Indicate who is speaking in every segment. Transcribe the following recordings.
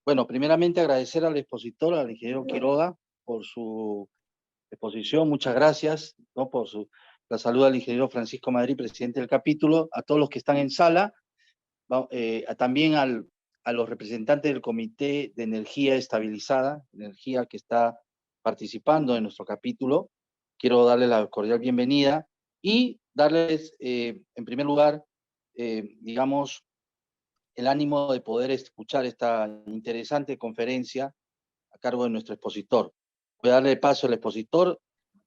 Speaker 1: Bueno, primeramente agradecer al expositor, al ingeniero Quiroga, por su exposición. Muchas gracias, ¿no? La salud al ingeniero Francisco Madrid, presidente del capítulo, a todos los que están en sala, también a los representantes del Comité de Energía Estabilizada, energía que está participando en nuestro capítulo. Quiero darles la cordial bienvenida y darles, en primer lugar, digamos, el ánimo de poder escuchar esta interesante conferencia a cargo de nuestro expositor. Voy a darle paso al expositor,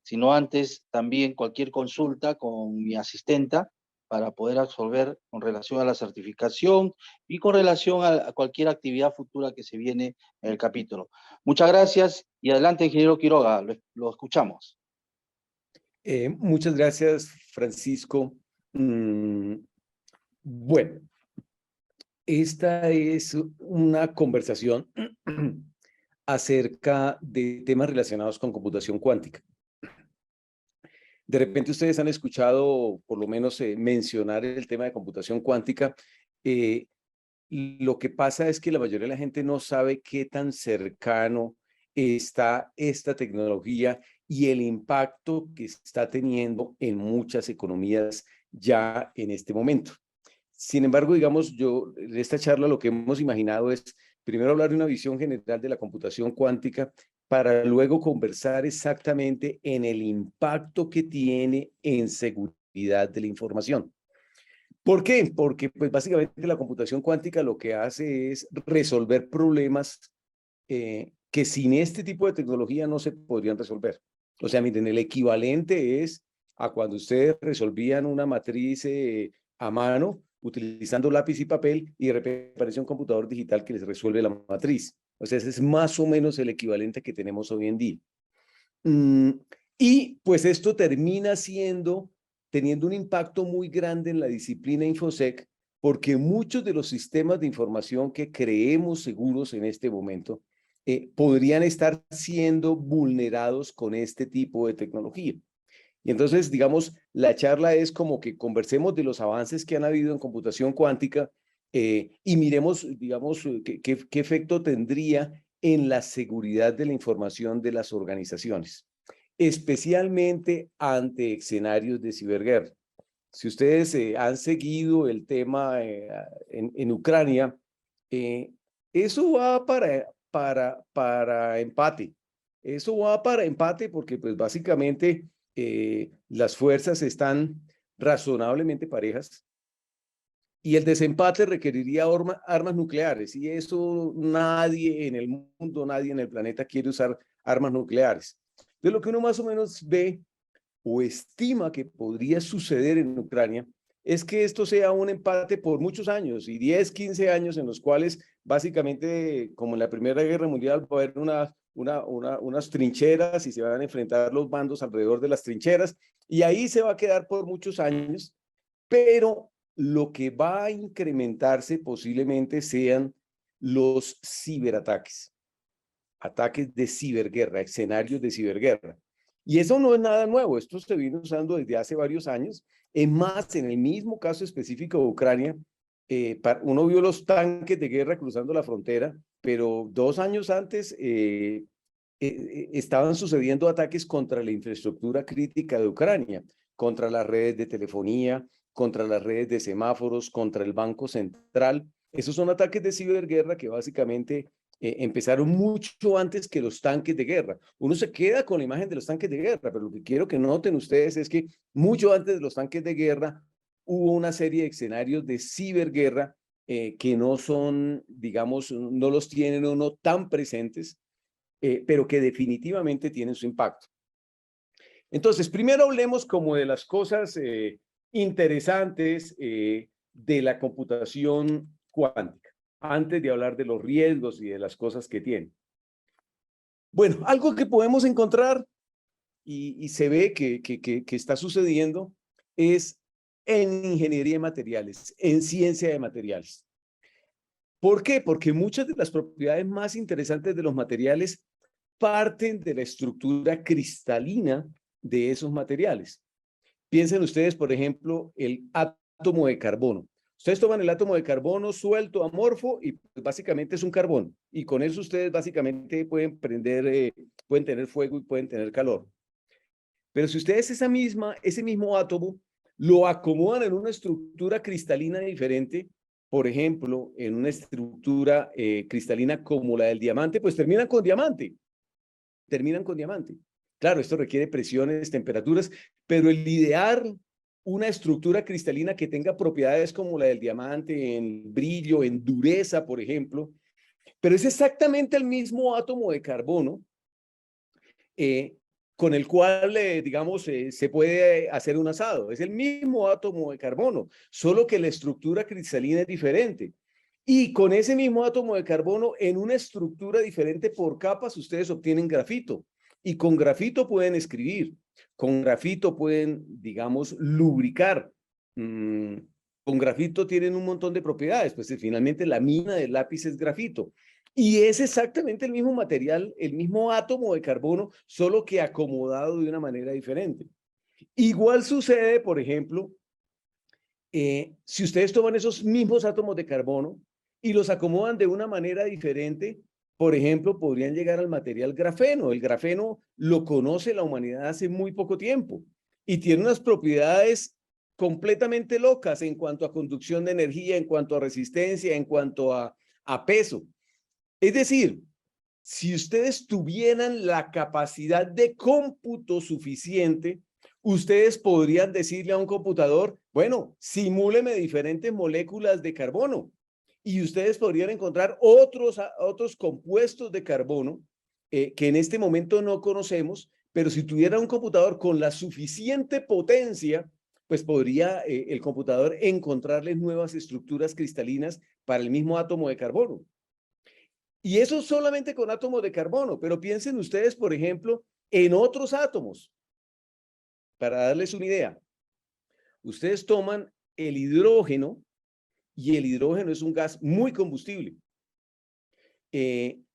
Speaker 1: sino antes también cualquier consulta con mi asistenta para poder absolver con relación a la certificación y con relación a cualquier actividad futura que se viene en el capítulo. Muchas gracias y adelante, ingeniero Quiroga, lo escuchamos.
Speaker 2: Muchas gracias, Francisco. Bueno, esta es una conversación acerca de temas relacionados con computación cuántica. De repente ustedes han escuchado, por lo menos, mencionar el tema de computación cuántica. Lo que pasa es que la mayoría de la gente no sabe qué tan cercano está esta tecnología y el impacto que está teniendo en muchas economías ya en este momento. Sin embargo, digamos, de esta charla lo que hemos imaginado es primero hablar de una visión general de la computación cuántica para luego conversar exactamente en el impacto que tiene en seguridad de la información. ¿Por qué? Porque pues básicamente la computación cuántica lo que hace es resolver problemas que sin este tipo de tecnología no se podrían resolver. O sea, miren, el equivalente es a cuando ustedes resolvían una matriz a mano, utilizando lápiz y papel, y de repente aparece un computador digital que les resuelve la matriz. O sea, ese es más o menos el equivalente que tenemos hoy en día. Y pues esto termina teniendo un impacto muy grande en la disciplina InfoSec, porque muchos de los sistemas de información que creemos seguros en este momento podrían estar siendo vulnerados con este tipo de tecnología. Y entonces, digamos, la charla es como que conversemos de los avances que han habido en computación cuántica y miremos, digamos, qué efecto tendría en la seguridad de la información de las organizaciones, especialmente ante escenarios de ciberguerra. Si ustedes han seguido el tema en Ucrania, eso va para empate. Eso va para empate porque pues básicamente las fuerzas están razonablemente parejas y el desempate requeriría armas nucleares y eso nadie en el mundo, nadie en el planeta quiere usar armas nucleares. De lo que uno más o menos ve o estima que podría suceder en Ucrania es que esto sea un empate por muchos años y 10, 15 años en los cuales básicamente, como en la Primera Guerra Mundial, va a haber unas trincheras y se van a enfrentar los bandos alrededor de las trincheras y ahí se va a quedar por muchos años, pero lo que va a incrementarse posiblemente sean los ciberataques, ataques de ciberguerra, escenarios de ciberguerra. Y eso no es nada nuevo, esto se viene usando desde hace varios años. Es más, en el mismo caso específico de Ucrania, uno vio los tanques de guerra cruzando la frontera, pero 2 años antes estaban sucediendo ataques contra la infraestructura crítica de Ucrania, contra las redes de telefonía, contra las redes de semáforos, contra el Banco Central. Esos son ataques de ciberguerra que básicamente empezaron mucho antes que los tanques de guerra. Uno se queda con la imagen de los tanques de guerra, pero lo que quiero que noten ustedes es que mucho antes de los tanques de guerra hubo una serie de escenarios de ciberguerra que no son, digamos, no los tienen uno tan presentes, pero que definitivamente tienen su impacto. Entonces, primero hablemos como de las cosas interesantes de la computación cuántica, antes de hablar de los riesgos y de las cosas que tiene. Bueno, algo que podemos encontrar y se ve que está sucediendo es en ingeniería de materiales, en ciencia de materiales. ¿Por qué? Porque muchas de las propiedades más interesantes de los materiales parten de la estructura cristalina de esos materiales. Piensen ustedes, por ejemplo, el átomo de carbono. Ustedes toman el átomo de carbono suelto, amorfo, y pues, básicamente es un carbón. Y con eso ustedes básicamente pueden prender, pueden tener fuego y pueden tener calor. Pero si ustedes ese mismo átomo lo acomodan en una estructura cristalina diferente, por ejemplo, en una estructura cristalina como la del diamante, pues terminan con diamante. Terminan con diamante. Claro, esto requiere presiones, temperaturas, pero el idear una estructura cristalina que tenga propiedades como la del diamante, en brillo, en dureza, por ejemplo, pero es exactamente el mismo átomo de carbono con el cual, digamos, se puede hacer un asado. Es el mismo átomo de carbono, solo que la estructura cristalina es diferente. Y con ese mismo átomo de carbono, en una estructura diferente por capas, ustedes obtienen grafito. Y con grafito pueden escribir. Con grafito pueden, digamos, lubricar. Con grafito tienen un montón de propiedades. Pues finalmente la mina del lápiz es grafito. Y es exactamente el mismo material, el mismo átomo de carbono, solo que acomodado de una manera diferente. Igual sucede, por ejemplo, si ustedes toman esos mismos átomos de carbono y los acomodan de una manera diferente, por ejemplo, podrían llegar al material grafeno. El grafeno lo conoce la humanidad hace muy poco tiempo y tiene unas propiedades completamente locas en cuanto a conducción de energía, en cuanto a resistencia, en cuanto a peso. Es decir, si ustedes tuvieran la capacidad de cómputo suficiente, ustedes podrían decirle a un computador, bueno, simúleme diferentes moléculas de carbono. Y ustedes podrían encontrar otros compuestos de carbono que en este momento no conocemos, pero si tuviera un computador con la suficiente potencia, pues podría el computador encontrarles nuevas estructuras cristalinas para el mismo átomo de carbono. Y eso solamente con átomos de carbono, pero piensen ustedes, por ejemplo, en otros átomos. Para darles una idea, ustedes toman el hidrógeno y el hidrógeno es un gas muy combustible.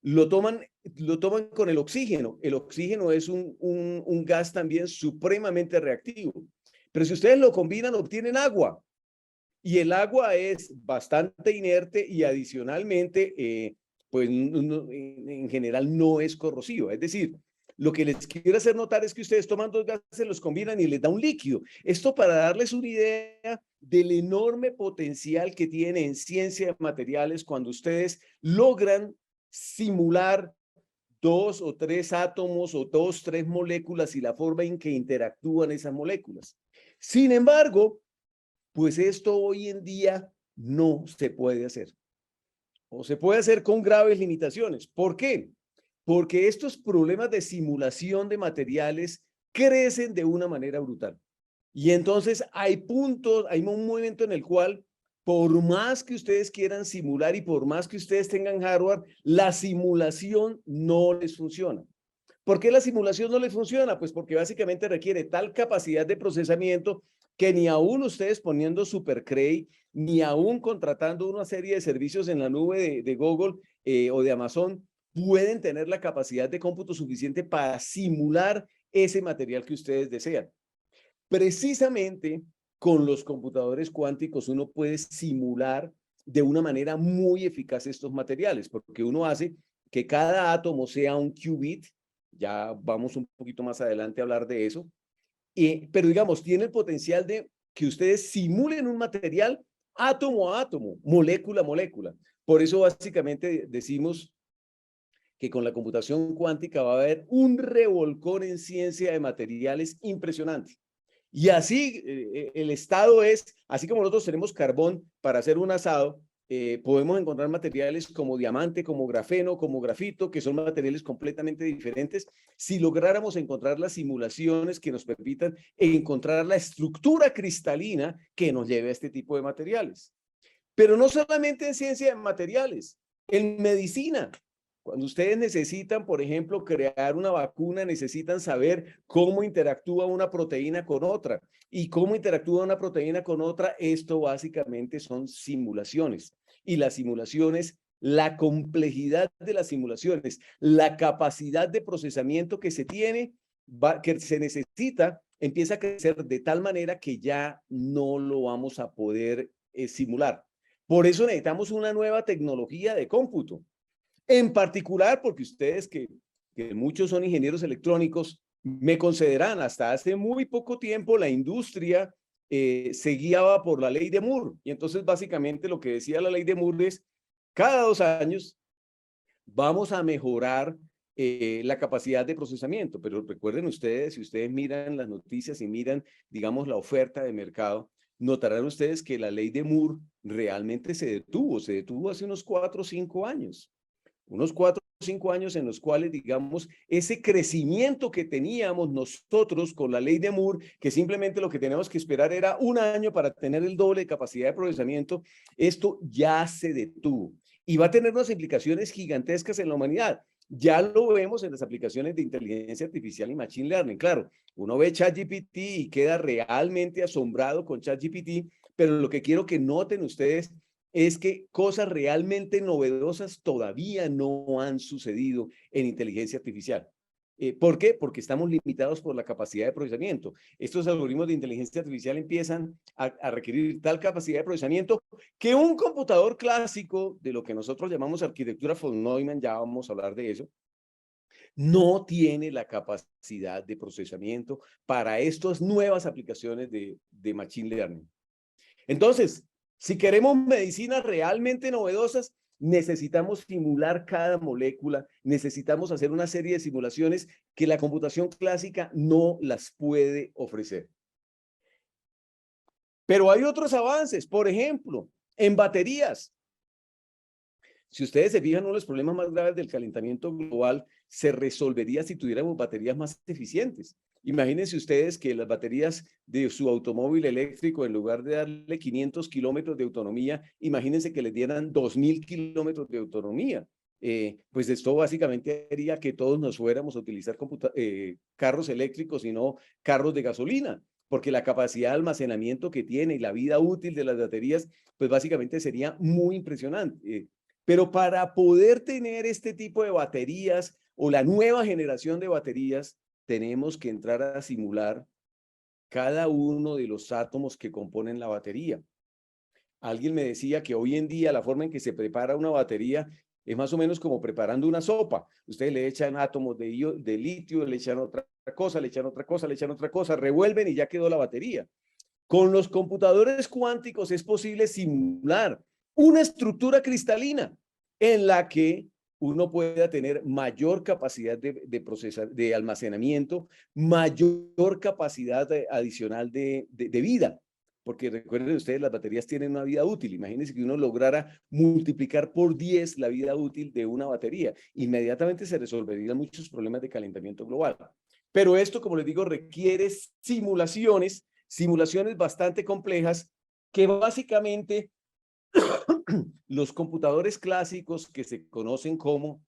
Speaker 2: Lo toman con el oxígeno. El oxígeno es un gas también supremamente reactivo. Pero si ustedes lo combinan, obtienen agua. Y el agua es bastante inerte y adicionalmente, pues en general no es corrosiva. Es decir, lo que les quiero hacer notar es que ustedes toman dos gases, los combinan y les da un líquido. Esto para darles una idea del enorme potencial que tiene en ciencia de materiales cuando ustedes logran simular 2 o 3 átomos o 2 o 3 moléculas y la forma en que interactúan esas moléculas. Sin embargo, pues esto hoy en día no se puede hacer. O se puede hacer con graves limitaciones. ¿Por qué? Porque estos problemas de simulación de materiales crecen de una manera brutal. Y entonces hay un momento en el cual, por más que ustedes quieran simular y por más que ustedes tengan hardware, la simulación no les funciona. ¿Por qué la simulación no les funciona? Pues porque básicamente requiere tal capacidad de procesamiento que ni aún ustedes poniendo SuperCray, ni aún contratando una serie de servicios en la nube de Google o de Amazon, pueden tener la capacidad de cómputo suficiente para simular ese material que ustedes desean. Precisamente con los computadores cuánticos uno puede simular de una manera muy eficaz estos materiales, porque uno hace que cada átomo sea un qubit. Ya vamos un poquito más adelante a hablar de eso. Pero digamos, tiene el potencial de que ustedes simulen un material átomo a átomo, molécula a molécula. Por eso básicamente decimos que con la computación cuántica va a haber un revolcón en ciencia de materiales impresionante. Y así el estado es, así como nosotros tenemos carbón para hacer un asado, podemos encontrar materiales como diamante, como grafeno, como grafito, que son materiales completamente diferentes. Si lográramos encontrar las simulaciones que nos permitan encontrar la estructura cristalina que nos lleve a este tipo de materiales. Pero no solamente en ciencia de materiales, en medicina. Cuando ustedes necesitan, por ejemplo, crear una vacuna, necesitan saber cómo interactúa una proteína con otra. Y cómo interactúa una proteína con otra, esto básicamente son simulaciones. Y las simulaciones, la complejidad de las simulaciones, la capacidad de procesamiento que se tiene, que se necesita, empieza a crecer de tal manera que ya no lo vamos a poder simular. Por eso necesitamos una nueva tecnología de cómputo. En particular, porque ustedes que muchos son ingenieros electrónicos, me concederán, hasta hace muy poco tiempo la industria se guiaba por la ley de Moore. Y entonces básicamente lo que decía la ley de Moore es, cada 2 años vamos a mejorar la capacidad de procesamiento. Pero recuerden ustedes, si ustedes miran las noticias y miran, digamos, la oferta de mercado, notarán ustedes que la ley de Moore realmente se detuvo hace unos 4 o 5 años. Unos 4 o 5 años en los cuales, digamos, ese crecimiento que teníamos nosotros con la ley de Moore, que simplemente lo que teníamos que esperar era 1 año para tener el doble de capacidad de procesamiento, esto ya se detuvo y va a tener unas implicaciones gigantescas en la humanidad. Ya lo vemos en las aplicaciones de inteligencia artificial y machine learning. Claro, uno ve ChatGPT y queda realmente asombrado con ChatGPT, pero lo que quiero que noten ustedes es que cosas realmente novedosas todavía no han sucedido en inteligencia artificial. ¿Por qué? Porque estamos limitados por la capacidad de procesamiento. Estos algoritmos de inteligencia artificial empiezan a requerir tal capacidad de procesamiento que un computador clásico de lo que nosotros llamamos arquitectura von Neumann, ya vamos a hablar de eso, no tiene la capacidad de procesamiento para estas nuevas aplicaciones de machine learning. Entonces, si queremos medicinas realmente novedosas, necesitamos simular cada molécula, necesitamos hacer una serie de simulaciones que la computación clásica no las puede ofrecer. Pero hay otros avances, por ejemplo, en baterías. Si ustedes se fijan, uno de los problemas más graves del calentamiento global se resolvería si tuviéramos baterías más eficientes. Imagínense ustedes que las baterías de su automóvil eléctrico, en lugar de darle 500 kilómetros de autonomía, imagínense que les dieran 2000 kilómetros de autonomía. Pues esto básicamente haría que todos nos fuéramos a utilizar carros eléctricos y no carros de gasolina, porque la capacidad de almacenamiento que tiene y la vida útil de las baterías, pues básicamente sería muy impresionante. Pero para poder tener este tipo de baterías o la nueva generación de baterías, tenemos que entrar a simular cada uno de los átomos que componen la batería. Alguien me decía que hoy en día la forma en que se prepara una batería es más o menos como preparando una sopa. Ustedes le echan átomos de litio, le echan otra cosa, le echan otra cosa, le echan otra cosa, revuelven y ya quedó la batería. Con los computadores cuánticos es posible simular una estructura cristalina en la que uno pueda tener mayor capacidad de almacenamiento, mayor capacidad adicional de vida. Porque recuerden ustedes, las baterías tienen una vida útil. Imagínense que uno lograra multiplicar por 10 la vida útil de una batería. Inmediatamente se resolverían muchos problemas de calentamiento global. Pero esto, como les digo, requiere simulaciones bastante complejas que básicamente los computadores clásicos que se conocen como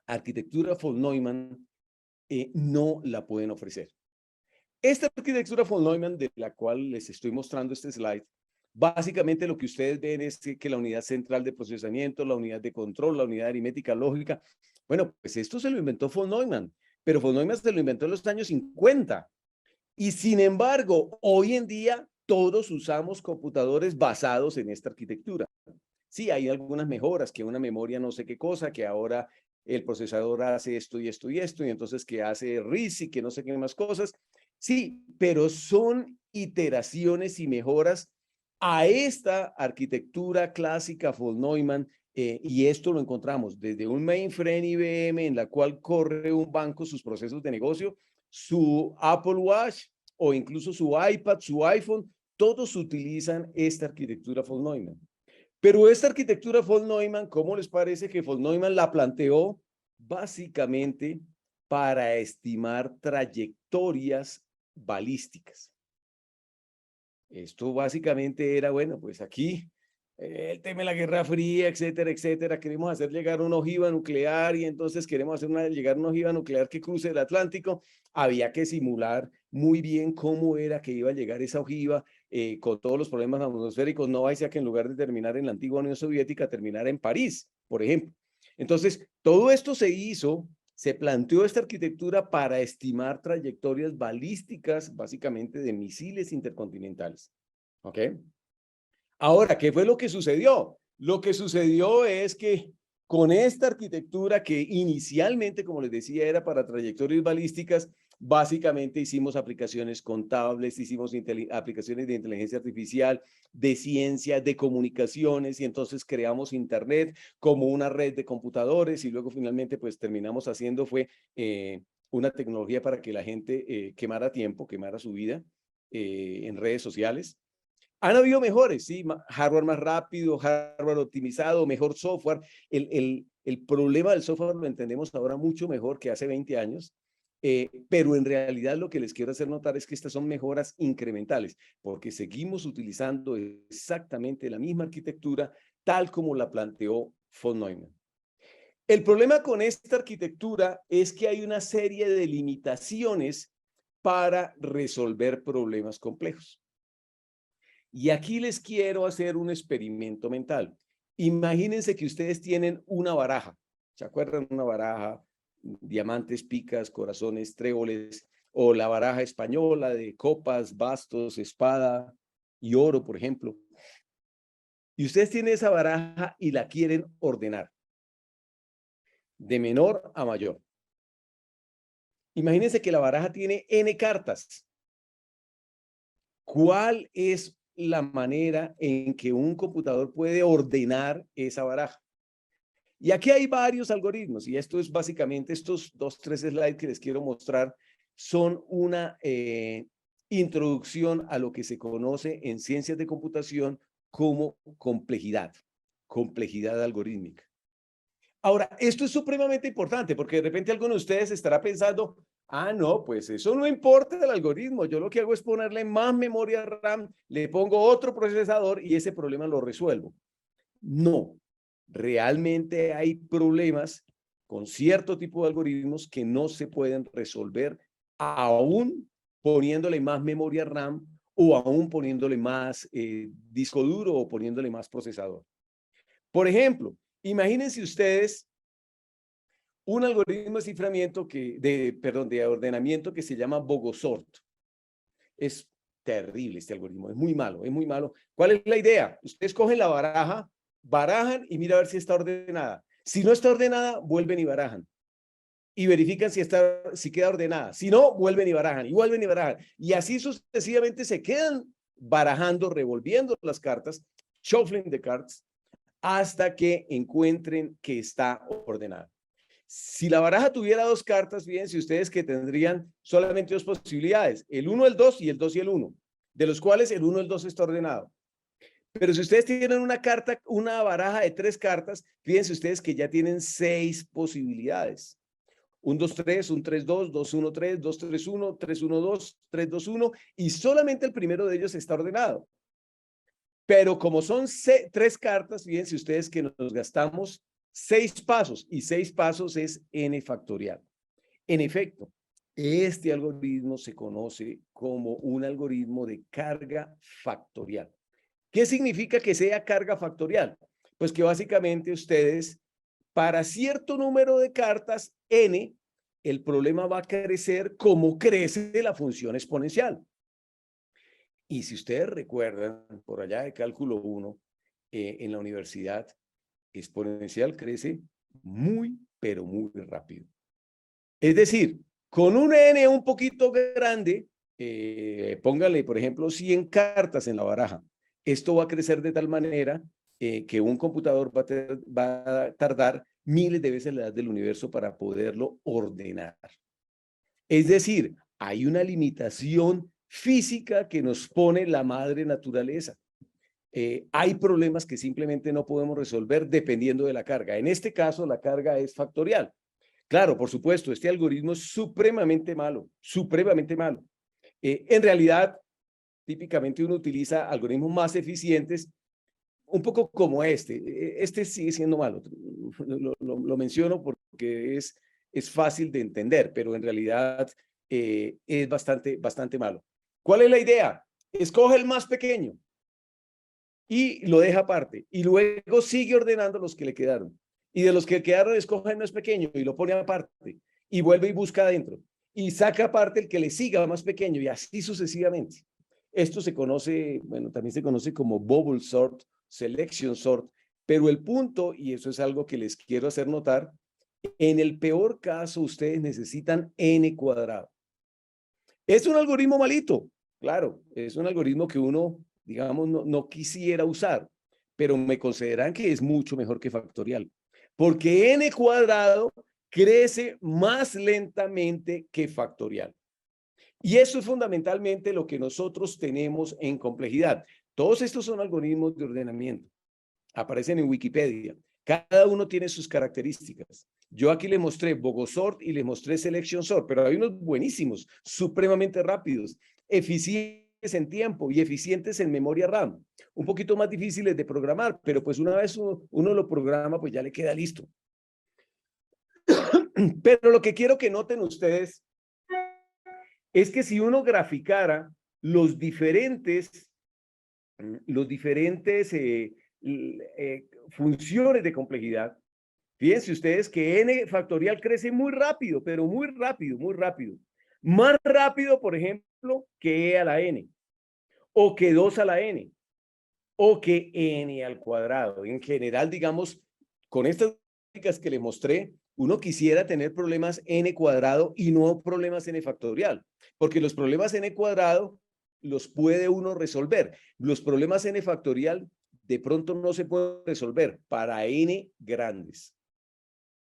Speaker 2: arquitectura von Neumann no la pueden ofrecer. Esta arquitectura von Neumann, de la cual les estoy mostrando este slide, básicamente lo que ustedes ven es que la unidad central de procesamiento, la unidad de control, la unidad aritmética lógica, bueno, pues esto se lo inventó von Neumann, pero von Neumann se lo inventó en los años 50. Y sin embargo, hoy en día todos usamos computadores basados en esta arquitectura. Sí, hay algunas mejoras, que una memoria no sé qué cosa, que ahora el procesador hace esto y esto y esto, y entonces que hace RISC y que no sé qué más cosas. Sí, pero son iteraciones y mejoras a esta arquitectura clásica von Neumann, y esto lo encontramos desde un mainframe IBM en la cual corre un banco sus procesos de negocio, su Apple Watch o incluso su iPad, su iPhone, todos utilizan esta arquitectura von Neumann. Pero esta arquitectura von Neumann, ¿cómo les parece que von Neumann la planteó? Básicamente para estimar trayectorias balísticas. Esto básicamente era, bueno, pues aquí el tema de la Guerra Fría, etcétera, etcétera. Queremos hacer llegar una ojiva nuclear y entonces queremos hacer llegar una ojiva nuclear que cruce el Atlántico. Había que simular muy bien cómo era que iba a llegar esa ojiva con todos los problemas atmosféricos. No vaya a que en lugar de terminar en la antigua Unión Soviética, terminara en París, por ejemplo. Entonces, todo esto se planteó esta arquitectura para estimar trayectorias balísticas, básicamente de misiles intercontinentales. ¿Ok? Ahora, ¿qué fue lo que sucedió? Lo que sucedió es que con esta arquitectura que inicialmente, como les decía, era para trayectorias balísticas, básicamente hicimos aplicaciones contables, hicimos aplicaciones de inteligencia artificial, de ciencia, de comunicaciones, y entonces creamos Internet como una red de computadores, y luego finalmente pues terminamos haciendo fue una tecnología para que la gente quemara tiempo, quemara su vida en redes sociales. Han habido mejores, sí, hardware más rápido, hardware optimizado, mejor software. El problema del software lo entendemos ahora mucho mejor que hace 20 años, pero en realidad lo que les quiero hacer notar es que estas son mejoras incrementales, porque seguimos utilizando exactamente la misma arquitectura tal como la planteó von Neumann. El problema con esta arquitectura es que hay una serie de limitaciones para resolver problemas complejos. Y aquí les quiero hacer un experimento mental. Imagínense que ustedes tienen una baraja. ¿Se acuerdan? Una baraja, diamantes, picas, corazones, tréboles, o la baraja española de copas, bastos, espada y oro, por ejemplo. Y ustedes tienen esa baraja y la quieren ordenar de menor a mayor. Imagínense que la baraja tiene N cartas. ¿Cuál es la manera en que un computador puede ordenar esa baraja? Y aquí hay varios algoritmos, y esto es básicamente, estos 2, 3 slides que les quiero mostrar son una introducción a lo que se conoce en ciencias de computación como complejidad algorítmica. Ahora, esto es supremamente importante porque de repente alguno de ustedes estará pensando, ah, no, pues eso no importa el algoritmo, yo lo que hago es ponerle más memoria RAM, le pongo otro procesador y ese problema lo resuelvo. No, realmente hay problemas con cierto tipo de algoritmos que no se pueden resolver aún poniéndole más memoria RAM o aún poniéndole más disco duro o poniéndole más procesador. Por ejemplo, imagínense ustedes un algoritmo de ciframiento de ordenamiento que se llama Bogosort. Es terrible este algoritmo, es muy malo, es muy malo. ¿Cuál es la idea? Ustedes cogen la baraja, barajan y mira a ver si está ordenada. Si no está ordenada, vuelven y barajan. Y verifican si queda ordenada. Si no, vuelven y barajan, y vuelven y barajan. Y así sucesivamente se quedan barajando, revolviendo las cartas, shuffling the cards, hasta que encuentren que está ordenada. Si la baraja tuviera 2 cartas, fíjense ustedes que tendrían solamente 2 posibilidades, el 1, el 2 y el 2 y el 1, de los cuales el 1 y el 2 está ordenado. Pero si ustedes tienen una baraja de 3 cartas, fíjense ustedes que ya tienen 6 posibilidades. 1, 2, 3, 1, 3, 2, 2, 1, 3, 2, 3, 1, 3, 1, 2, 3, 2, 1, y solamente el primero de ellos está ordenado. Pero como son 3 cartas, fíjense ustedes que nos gastamos 6 pasos, y 6 pasos es n factorial. En efecto, este algoritmo se conoce como un algoritmo de carga factorial. ¿Qué significa que sea carga factorial? Pues que básicamente ustedes, para cierto número de cartas, n, el problema va a crecer como crece la función exponencial. Y si ustedes recuerdan, por allá de cálculo 1, en la universidad, exponencial crece muy, pero muy rápido. Es decir, con un n un poquito grande, póngale, por ejemplo, 100 cartas en la baraja. Esto va a crecer de tal manera que un computador va a tardar miles de veces la edad del universo para poderlo ordenar. Es decir, hay una limitación física que nos pone la madre naturaleza. Hay problemas que simplemente no podemos resolver dependiendo de la carga. En este caso, la carga es factorial. Claro, por supuesto, este algoritmo es supremamente malo, supremamente malo. En realidad, típicamente uno utiliza algoritmos más eficientes, un poco como este. Este sigue siendo malo. Lo menciono porque es fácil de entender, pero en realidad es bastante malo. ¿Cuál es la idea? Escoge el más pequeño y lo deja aparte, y luego sigue ordenando los que le quedaron. Y de los que quedaron, escoge el más pequeño y lo pone aparte, y vuelve y busca adentro, y saca aparte el que le siga más pequeño, y así sucesivamente. Esto se conoce, bueno, también se conoce como bubble sort, selection sort, pero el punto, y eso es algo que les quiero hacer notar, en el peor caso ustedes necesitan n cuadrado. Es un algoritmo malito, claro, es un algoritmo que uno, digamos, no quisiera usar, pero me consideran que es mucho mejor que factorial, porque n cuadrado crece más lentamente que factorial. Y eso es fundamentalmente lo que nosotros tenemos en complejidad. Todos estos son algoritmos de ordenamiento. Aparecen en Wikipedia. Cada uno tiene sus características. Yo aquí les mostré Bogosort y les mostré Selection Sort, pero hay unos buenísimos, supremamente rápidos, eficientes en tiempo y eficientes en memoria RAM. Un poquito más difíciles de programar, pero pues una vez uno lo programa, pues ya le queda listo. Pero lo que quiero que noten ustedes es que si uno graficara los diferentes funciones de complejidad, fíjense ustedes que n factorial crece muy rápido, pero muy rápido, muy rápido. Más rápido, por ejemplo, que e a la n, o que 2 a la n, o que n al cuadrado. En general, digamos, con estas gráficas que les mostré, uno quisiera tener problemas n cuadrado y no problemas n factorial, porque los problemas n cuadrado los puede uno resolver. Los problemas n factorial de pronto no se pueden resolver para n grandes.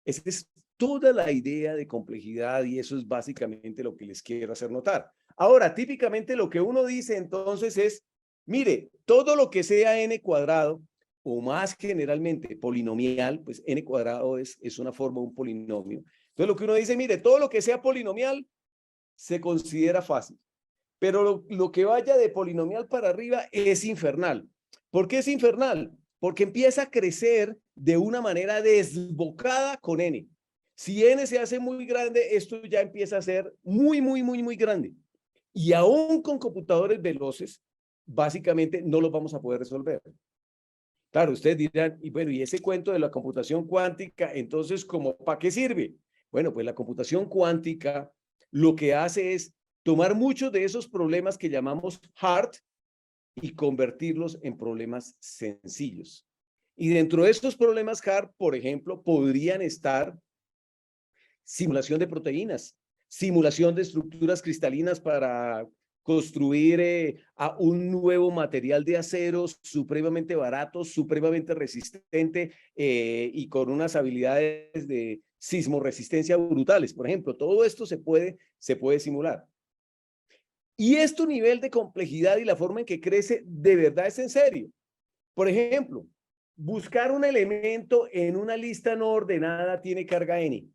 Speaker 2: Esa es toda la idea de complejidad y eso es básicamente lo que les quiero hacer notar. Ahora, típicamente lo que uno dice entonces es, mire, todo lo que sea n cuadrado o más generalmente polinomial, pues n cuadrado es una forma de un polinomio. Entonces lo que uno dice, mire, todo lo que sea polinomial se considera fácil, pero lo que vaya de polinomial para arriba es infernal. ¿Por qué es infernal? Porque empieza a crecer de una manera desbocada con n. Si n se hace muy grande, esto ya empieza a ser muy grande. Y aún con computadores veloces, básicamente no los vamos a poder resolver. Claro, ustedes dirán, y bueno, ¿y ese cuento de la computación cuántica, entonces, ¿cómo, para qué sirve? Bueno, pues la computación cuántica lo que hace es tomar muchos de esos problemas que llamamos hard y convertirlos en problemas sencillos. Y dentro de estos problemas hard, por ejemplo, podrían estar simulación de proteínas, simulación de estructuras cristalinas para construir a un nuevo material de acero supremamente barato, supremamente resistente y con unas habilidades de sismoresistencia brutales. Por ejemplo, todo esto se puede simular. Y este nivel de complejidad y la forma en que crece de verdad es en serio. Por ejemplo, buscar un elemento en una lista no ordenada tiene carga n.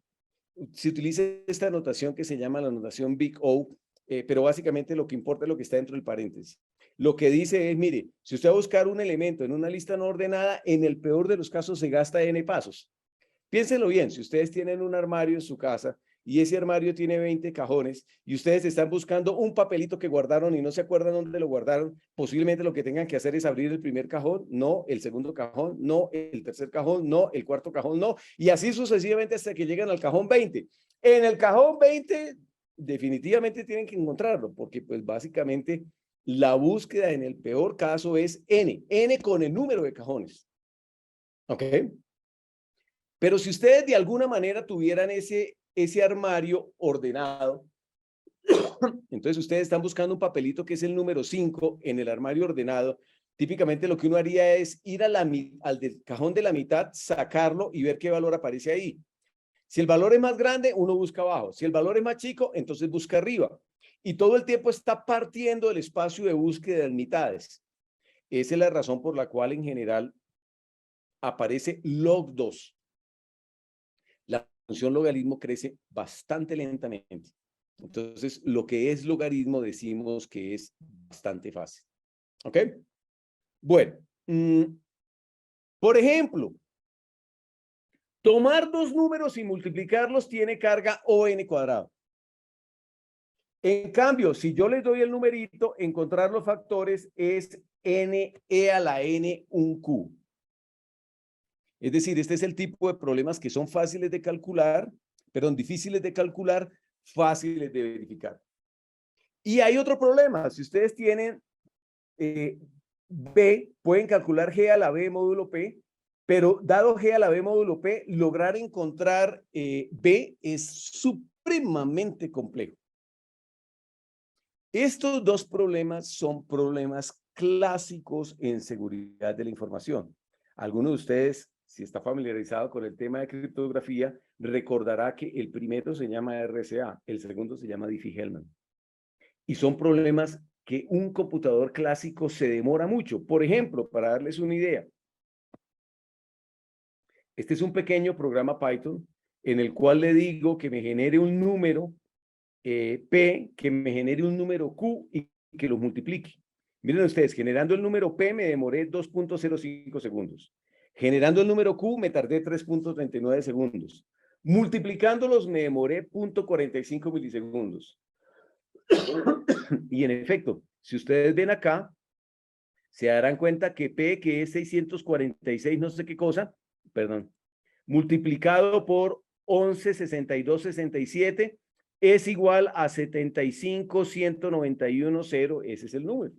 Speaker 2: Se utiliza esta notación que se llama la notación Big O, pero básicamente lo que importa es lo que está dentro del paréntesis. Lo que dice es, mire, si usted va a buscar un elemento en una lista no ordenada, en el peor de los casos se gasta n pasos. Piénsenlo bien, si ustedes tienen un armario en su casa y ese armario tiene 20 cajones y ustedes están buscando un papelito que guardaron y no se acuerdan dónde lo guardaron, posiblemente lo que tengan que hacer es abrir el primer cajón, no, el segundo cajón, no, el tercer cajón, no, el cuarto cajón, no, y así sucesivamente hasta que llegan al cajón 20. En el cajón 20 definitivamente tienen que encontrarlo porque pues básicamente la búsqueda en el peor caso es n con el número de cajones. ¿Ok? Pero si ustedes de alguna manera tuvieran ese armario ordenado, entonces ustedes están buscando un papelito que es el número 5 en el armario ordenado, típicamente lo que uno haría es ir al del cajón de la mitad, sacarlo y ver qué valor aparece ahí. Si el valor es más grande, uno busca abajo. Si el valor es más chico, entonces busca arriba. Y todo el tiempo está partiendo el espacio de búsqueda de mitades. Esa es la razón por la cual en general aparece log 2. La función logaritmo crece bastante lentamente. Entonces, lo que es logaritmo decimos que es bastante fácil. ¿Ok? Bueno, por ejemplo, tomar dos números y multiplicarlos tiene carga ON cuadrado. En cambio, si yo les doy el numerito, encontrar los factores es NE a la N un Q. Es decir, este es el tipo de problemas que son fáciles de calcular, perdón, difíciles de calcular, fáciles de verificar. Y hay otro problema. Si ustedes tienen B, pueden calcular G a la B módulo P, pero dado G a la B módulo P, lograr encontrar B es supremamente complejo. Estos dos problemas son problemas clásicos en seguridad de la información. Algunos de ustedes, si está familiarizado con el tema de criptografía, recordará que el primero se llama RSA, el segundo se llama Diffie-Hellman. Y son problemas que un computador clásico se demora mucho. Por ejemplo, para darles una idea, este es un pequeño programa Python en el cual le digo que me genere un número P, que me genere un número Q y que lo multiplique. Miren ustedes, generando el número P me demoré 2.05 segundos. Generando el número Q me tardé 3.39 segundos. Multiplicándolos me demoré 0.45 milisegundos. Y en efecto, si ustedes ven acá, se darán cuenta que P, que es 646 no sé qué cosa, perdón, multiplicado por 116267 es igual a 75.191.0, ese es el número.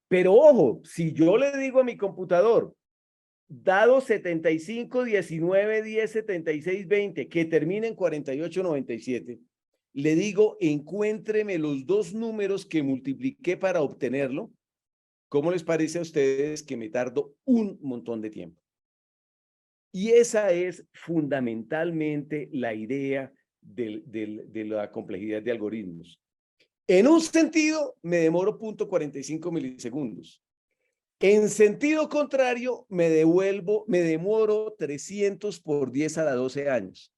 Speaker 2: Pero ojo, si yo le digo a mi computador, dado 75, 19, 10, 76, 20, que termina en 4897, le digo, encuéntreme los dos números que multipliqué para obtenerlo. ¿Cómo les parece a ustedes que me tardo un montón de tiempo? Y esa es fundamentalmente la idea de la complejidad de algoritmos. En un sentido, me demoro 0.45 milisegundos. En sentido contrario, me demoro 300 por 10 a la 12 años.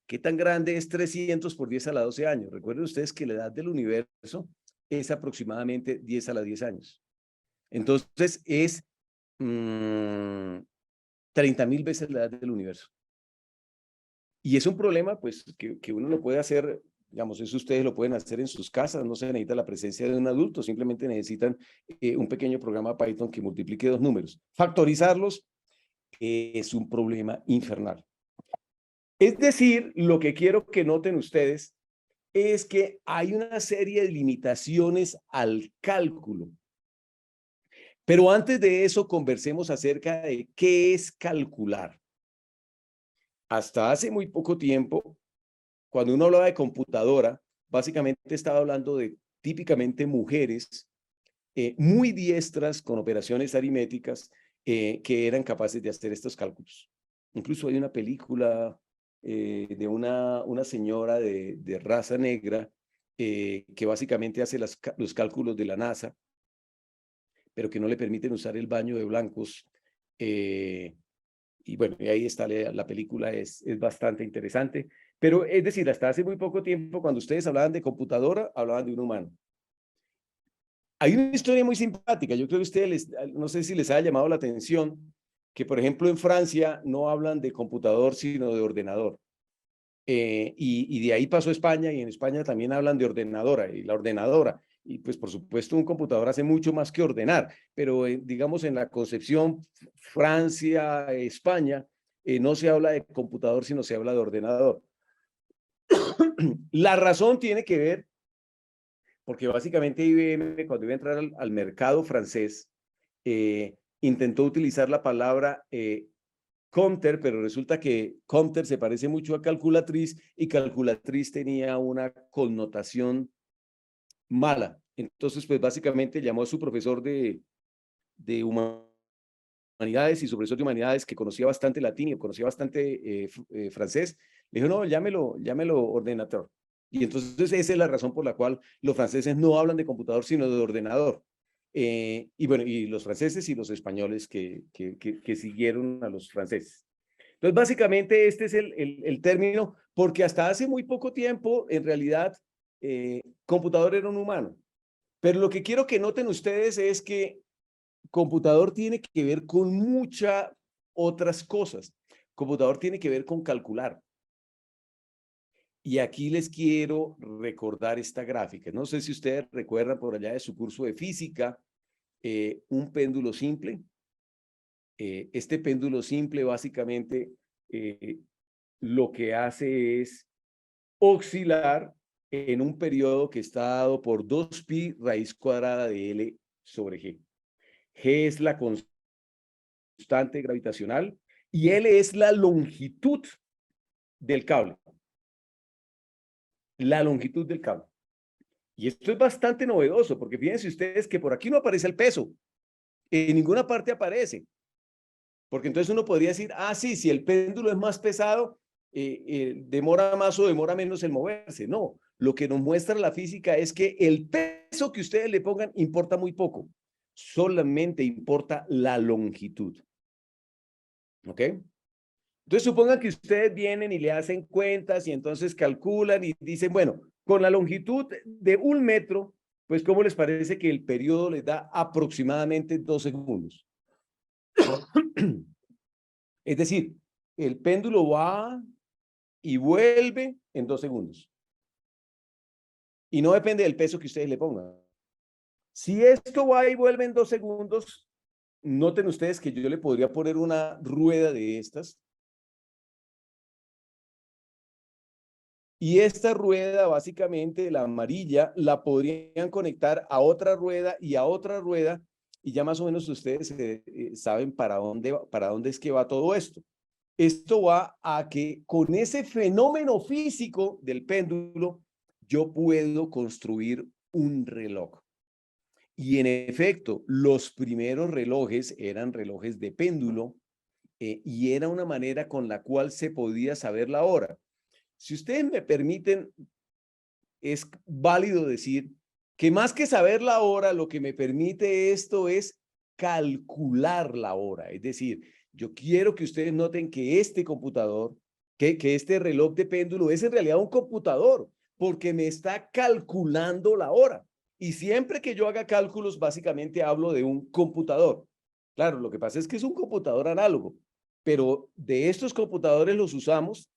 Speaker 2: ¿Qué tan grande es 300 por 10 a la 12 años? Recuerden ustedes que la edad del universo es aproximadamente 10 a la 10 años. Entonces, es 30.000 veces la edad del universo. Y es un problema, pues, que uno lo puede hacer, digamos, eso ustedes lo pueden hacer en sus casas, no se necesita la presencia de un adulto, simplemente necesitan un pequeño programa Python que multiplique dos números. Factorizarlos es un problema infernal. Es decir, lo que quiero que noten ustedes es que hay una serie de limitaciones al cálculo. Pero antes de eso, conversemos acerca de qué es calcular. Hasta hace muy poco tiempo, cuando uno hablaba de computadora, básicamente estaba hablando de típicamente mujeres muy diestras con operaciones aritméticas que eran capaces de hacer estos cálculos. Incluso hay una película de una señora de raza negra que básicamente hace los cálculos de la NASA, pero que no le permiten usar el baño de blancos. Y bueno, y ahí está la película, es bastante interesante. Pero es decir, hasta hace muy poco tiempo, cuando ustedes hablaban de computadora, hablaban de un humano. Hay una historia muy simpática, yo creo que ustedes, no sé si les ha llamado la atención, que por ejemplo en Francia no hablan de computador, sino de ordenador. Y de ahí pasó a España, y en España también hablan de ordenadora, y la ordenadora. Y pues por supuesto un computador hace mucho más que ordenar, pero digamos en la concepción Francia, España, no se habla de computador, sino se habla de ordenador. La razón tiene que ver porque básicamente IBM, cuando iba a entrar al mercado francés, intentó utilizar la palabra Compter, pero resulta que Compter se parece mucho a calculatriz y calculatriz tenía una connotación mala. Entonces, pues básicamente llamó a su profesor de humanidades y su profesor de humanidades que conocía bastante latín y conocía bastante francés, le dijo, no, llámelo ordenador. Y entonces esa es la razón por la cual los franceses no hablan de computador, sino de ordenador. Y bueno, y los franceses y los españoles que siguieron a los franceses. Entonces, básicamente este es el término, porque hasta hace muy poco tiempo, en realidad, computador era un humano. Pero lo que quiero que noten ustedes es que computador tiene que ver con muchas otras cosas. Computador tiene que ver con calcular. Y aquí les quiero recordar esta gráfica. No sé si ustedes recuerdan por allá de su curso de física, un péndulo simple. Este péndulo simple básicamente lo que hace es oscilar en un periodo que está dado por 2pi raíz cuadrada de L sobre G. G es la constante gravitacional y L es la longitud del cable. La longitud del cable. Y esto es bastante novedoso, porque fíjense ustedes que por aquí no aparece el peso. En ninguna parte aparece. Porque entonces uno podría decir, ah, sí, si el péndulo es más pesado, demora más o demora menos en moverse. No, lo que nos muestra la física es que el peso que ustedes le pongan importa muy poco. Solamente importa la longitud. ¿Ok? Entonces supongan que ustedes vienen y le hacen cuentas y entonces calculan y dicen, bueno, con la longitud de 1 metro, pues ¿cómo les parece que el periodo les da aproximadamente 2 segundos? Es decir, el péndulo va y vuelve en 2 segundos. Y no depende del peso que ustedes le pongan. Si esto va y vuelve en 2 segundos, noten ustedes que yo le podría poner una rueda de estas. Y esta rueda, básicamente, la amarilla, la podrían conectar a otra rueda y a otra rueda. Y ya más o menos ustedes saben para dónde es que va todo esto. Esto va a que con ese fenómeno físico del péndulo, yo puedo construir un reloj. Y en efecto, los primeros relojes eran relojes de péndulo y era una manera con la cual se podía saber la hora. Si ustedes me permiten, es válido decir que más que saber la hora, lo que me permite esto es calcular la hora. Es decir, yo quiero que ustedes noten que este computador, que este reloj de péndulo es en realidad un computador, porque me está calculando la hora. Y siempre que yo haga cálculos, básicamente hablo de un computador. Claro, lo que pasa es que es un computador análogo, pero de estos computadores los usamos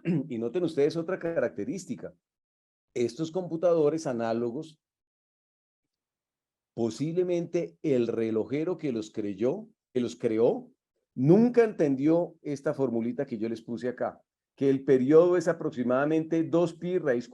Speaker 2: y noten ustedes otra característica. Estos computadores análogos, posiblemente el relojero que los creó, nunca entendió esta formulita que yo les puse acá, que el periodo es aproximadamente 2pi raíz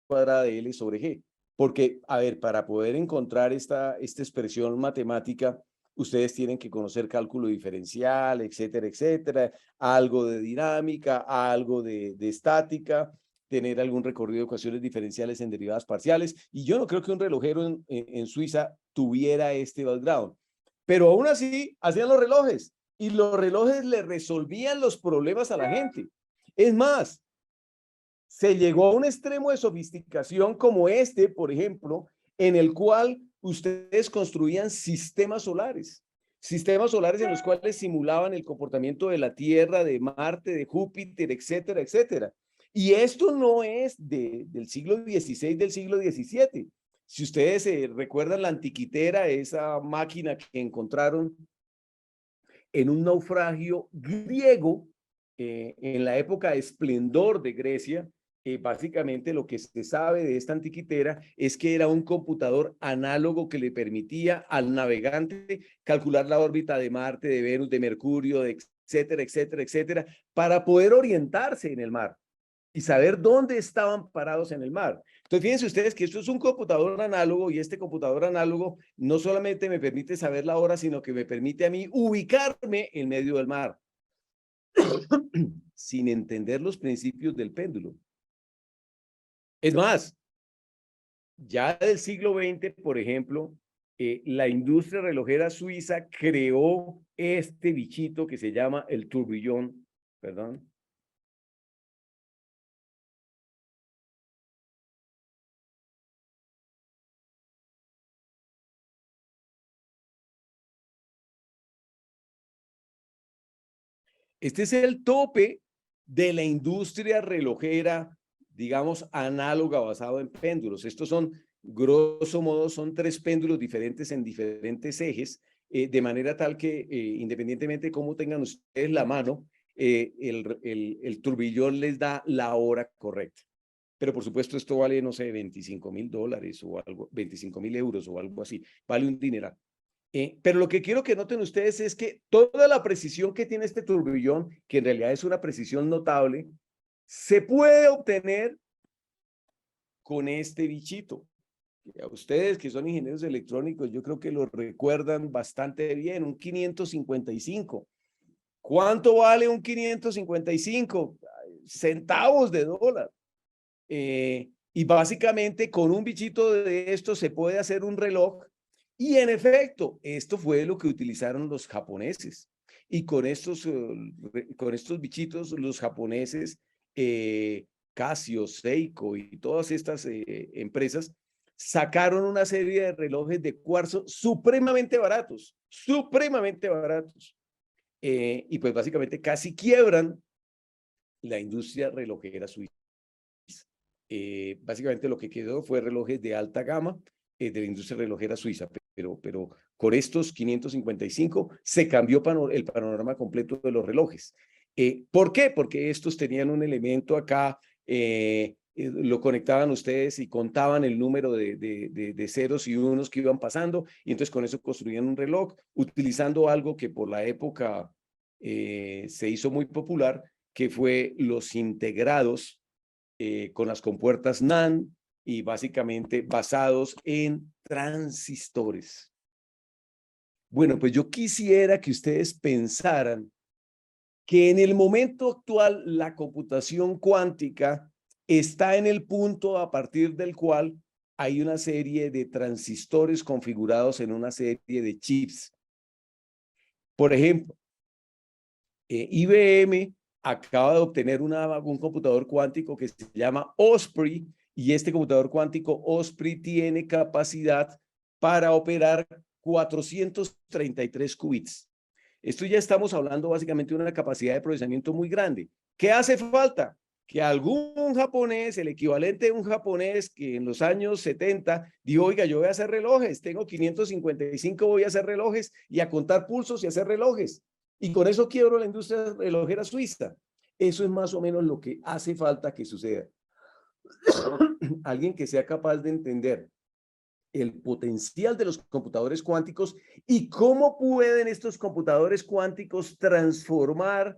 Speaker 2: cuadrada de L sobre G. Porque, a ver, para poder encontrar esta expresión matemática, ustedes tienen que conocer cálculo diferencial, etcétera, etcétera, algo de dinámica, algo de estática, tener algún recorrido de ecuaciones diferenciales en derivadas parciales. Y yo no creo que un relojero en Suiza tuviera este background. Pero aún así, hacían los relojes y los relojes le resolvían los problemas a la gente. Es más, se llegó a un extremo de sofisticación como este, por ejemplo, en el cual ustedes construían sistemas solares en los cuales simulaban el comportamiento de la Tierra, de Marte, de Júpiter, etcétera, etcétera. Y esto no es del siglo XVI, del siglo XVII. Si ustedes recuerdan la antiquitera, esa máquina que encontraron en un naufragio griego en la época de esplendor de Grecia, básicamente lo que se sabe de esta antiquitera es que era un computador análogo que le permitía al navegante calcular la órbita de Marte, de Venus, de Mercurio, de etcétera, etcétera, etcétera, para poder orientarse en el mar y saber dónde estaban parados en el mar. Entonces, fíjense ustedes que esto es un computador análogo y este computador análogo no solamente me permite saber la hora, sino que me permite a mí ubicarme en medio del mar sin entender los principios del péndulo. Es más, ya del siglo XX, por ejemplo, la industria relojera suiza creó este bichito que se llama el turbillón, perdón. Este es el tope de la industria relojera, digamos, análoga basado en péndulos. Estos son, grosso modo, son 3 péndulos diferentes en diferentes ejes, de manera tal que independientemente de cómo tengan ustedes la mano, el turbillón les da la hora correcta. Pero por supuesto esto vale, no sé, $25,000 o algo, 25,000 euros o algo así. Vale un dineral. Pero lo que quiero que noten ustedes es que toda la precisión que tiene este turbillón, que en realidad es una precisión notable, se puede obtener con este bichito. Y a ustedes que son ingenieros electrónicos, yo creo que lo recuerdan bastante bien, un 555. ¿Cuánto vale un 555? Centavos de dólar. Y básicamente con un bichito de esto se puede hacer un reloj. Y en efecto, esto fue lo que utilizaron los japoneses. Y con estos bichitos, los japoneses, Casio, Seiko y todas estas empresas, sacaron una serie de relojes de cuarzo supremamente baratos, supremamente baratos. Y pues básicamente casi quiebran la industria relojera suiza. Básicamente lo que quedó fue relojes de alta gama de la industria relojera suiza, pero con estos 555 se cambió el panorama completo de los relojes. ¿Por qué? Porque estos tenían un elemento acá, lo conectaban ustedes y contaban el número de ceros y unos que iban pasando, y entonces con eso construían un reloj utilizando algo que por la época se hizo muy popular, que fue los integrados con las compuertas NAND y básicamente basados en transistores. Bueno, pues yo quisiera que ustedes pensaran que en el momento actual la computación cuántica está en el punto a partir del cual hay una serie de transistores configurados en una serie de chips. Por ejemplo, IBM acaba de obtener un computador cuántico que se llama Osprey, y este computador cuántico Osprey tiene capacidad para operar 433 qubits. Esto ya estamos hablando básicamente de una capacidad de procesamiento muy grande. ¿Qué hace falta? Que algún japonés, el equivalente de un japonés que en los años 70 dijo, oiga, yo voy a hacer relojes, tengo 555, voy a hacer relojes y a contar pulsos y a hacer relojes. Y con eso quiebro la industria relojera suiza. Eso es más o menos lo que hace falta que suceda. Alguien que sea capaz de entender el potencial de los computadores cuánticos y cómo pueden estos computadores cuánticos transformar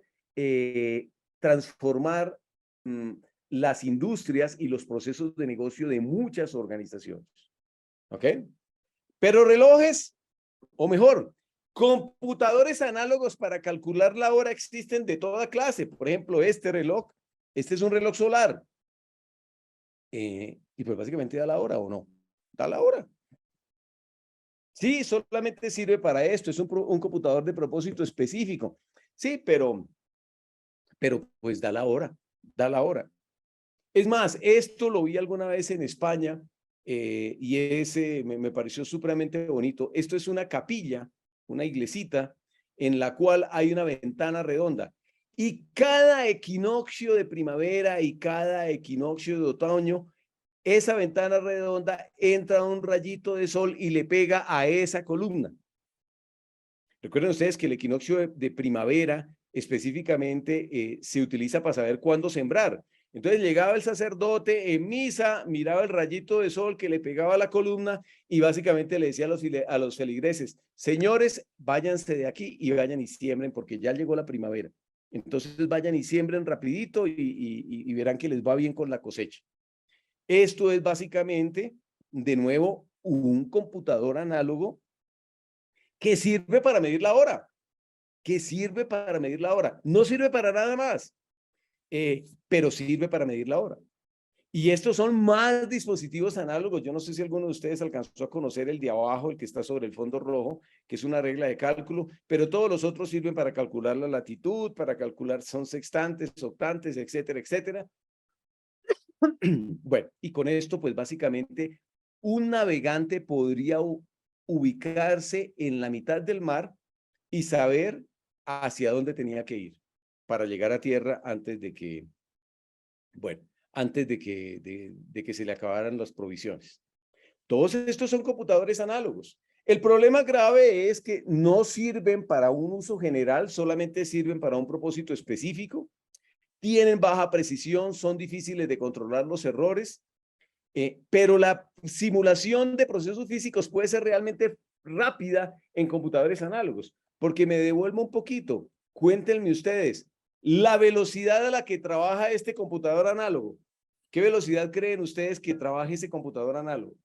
Speaker 2: las industrias y los procesos de negocio de muchas organizaciones. ¿Ok? Pero relojes, o mejor, computadores análogos para calcular la hora existen de toda clase. Por ejemplo, este reloj, este es un reloj solar. Y pues básicamente da la hora, ¿o no? Da la hora. Sí, solamente sirve para esto, es un computador de propósito específico. Sí, pero pues da la hora, da la hora. Es más, esto lo vi alguna vez en España y me pareció supremamente bonito. Esto es una capilla, una iglesita, en la cual hay una ventana redonda. Y cada equinoccio de primavera y cada equinoccio de otoño, esa ventana redonda entra un rayito de sol y le pega a esa columna. Recuerden ustedes que el equinoccio de primavera específicamente se utiliza para saber cuándo sembrar. Entonces llegaba el sacerdote en misa, miraba el rayito de sol que le pegaba a la columna y básicamente le decía a los feligreses, señores, váyanse de aquí y vayan y siembren porque ya llegó la primavera. Entonces vayan y siembren rapidito y verán que les va bien con la cosecha. Esto es básicamente, de nuevo, un computador análogo que sirve para medir la hora, que sirve para medir la hora. No sirve para nada más, pero sirve para medir la hora. Y estos son más dispositivos análogos. Yo no sé si alguno de ustedes alcanzó a conocer el de abajo, el que está sobre el fondo rojo, que es una regla de cálculo, pero todos los otros sirven para calcular la latitud, para calcular son sextantes, octantes, etcétera, etcétera. Bueno, y con esto, pues básicamente, un navegante podría ubicarse en la mitad del mar y saber hacia dónde tenía que ir para llegar a tierra antes de que, bueno, antes de que se le acabaran las provisiones. Todos estos son computadores análogos. El problema grave es que no sirven para un uso general, solamente sirven para un propósito específico, tienen baja precisión, son difíciles de controlar los errores, pero la simulación de procesos físicos puede ser realmente rápida en computadores análogos, porque me devuelvo un poquito. Cuéntenme ustedes, la velocidad a la que trabaja este computador análogo, ¿Qué velocidad creen ustedes que trabaje ese computador análogo?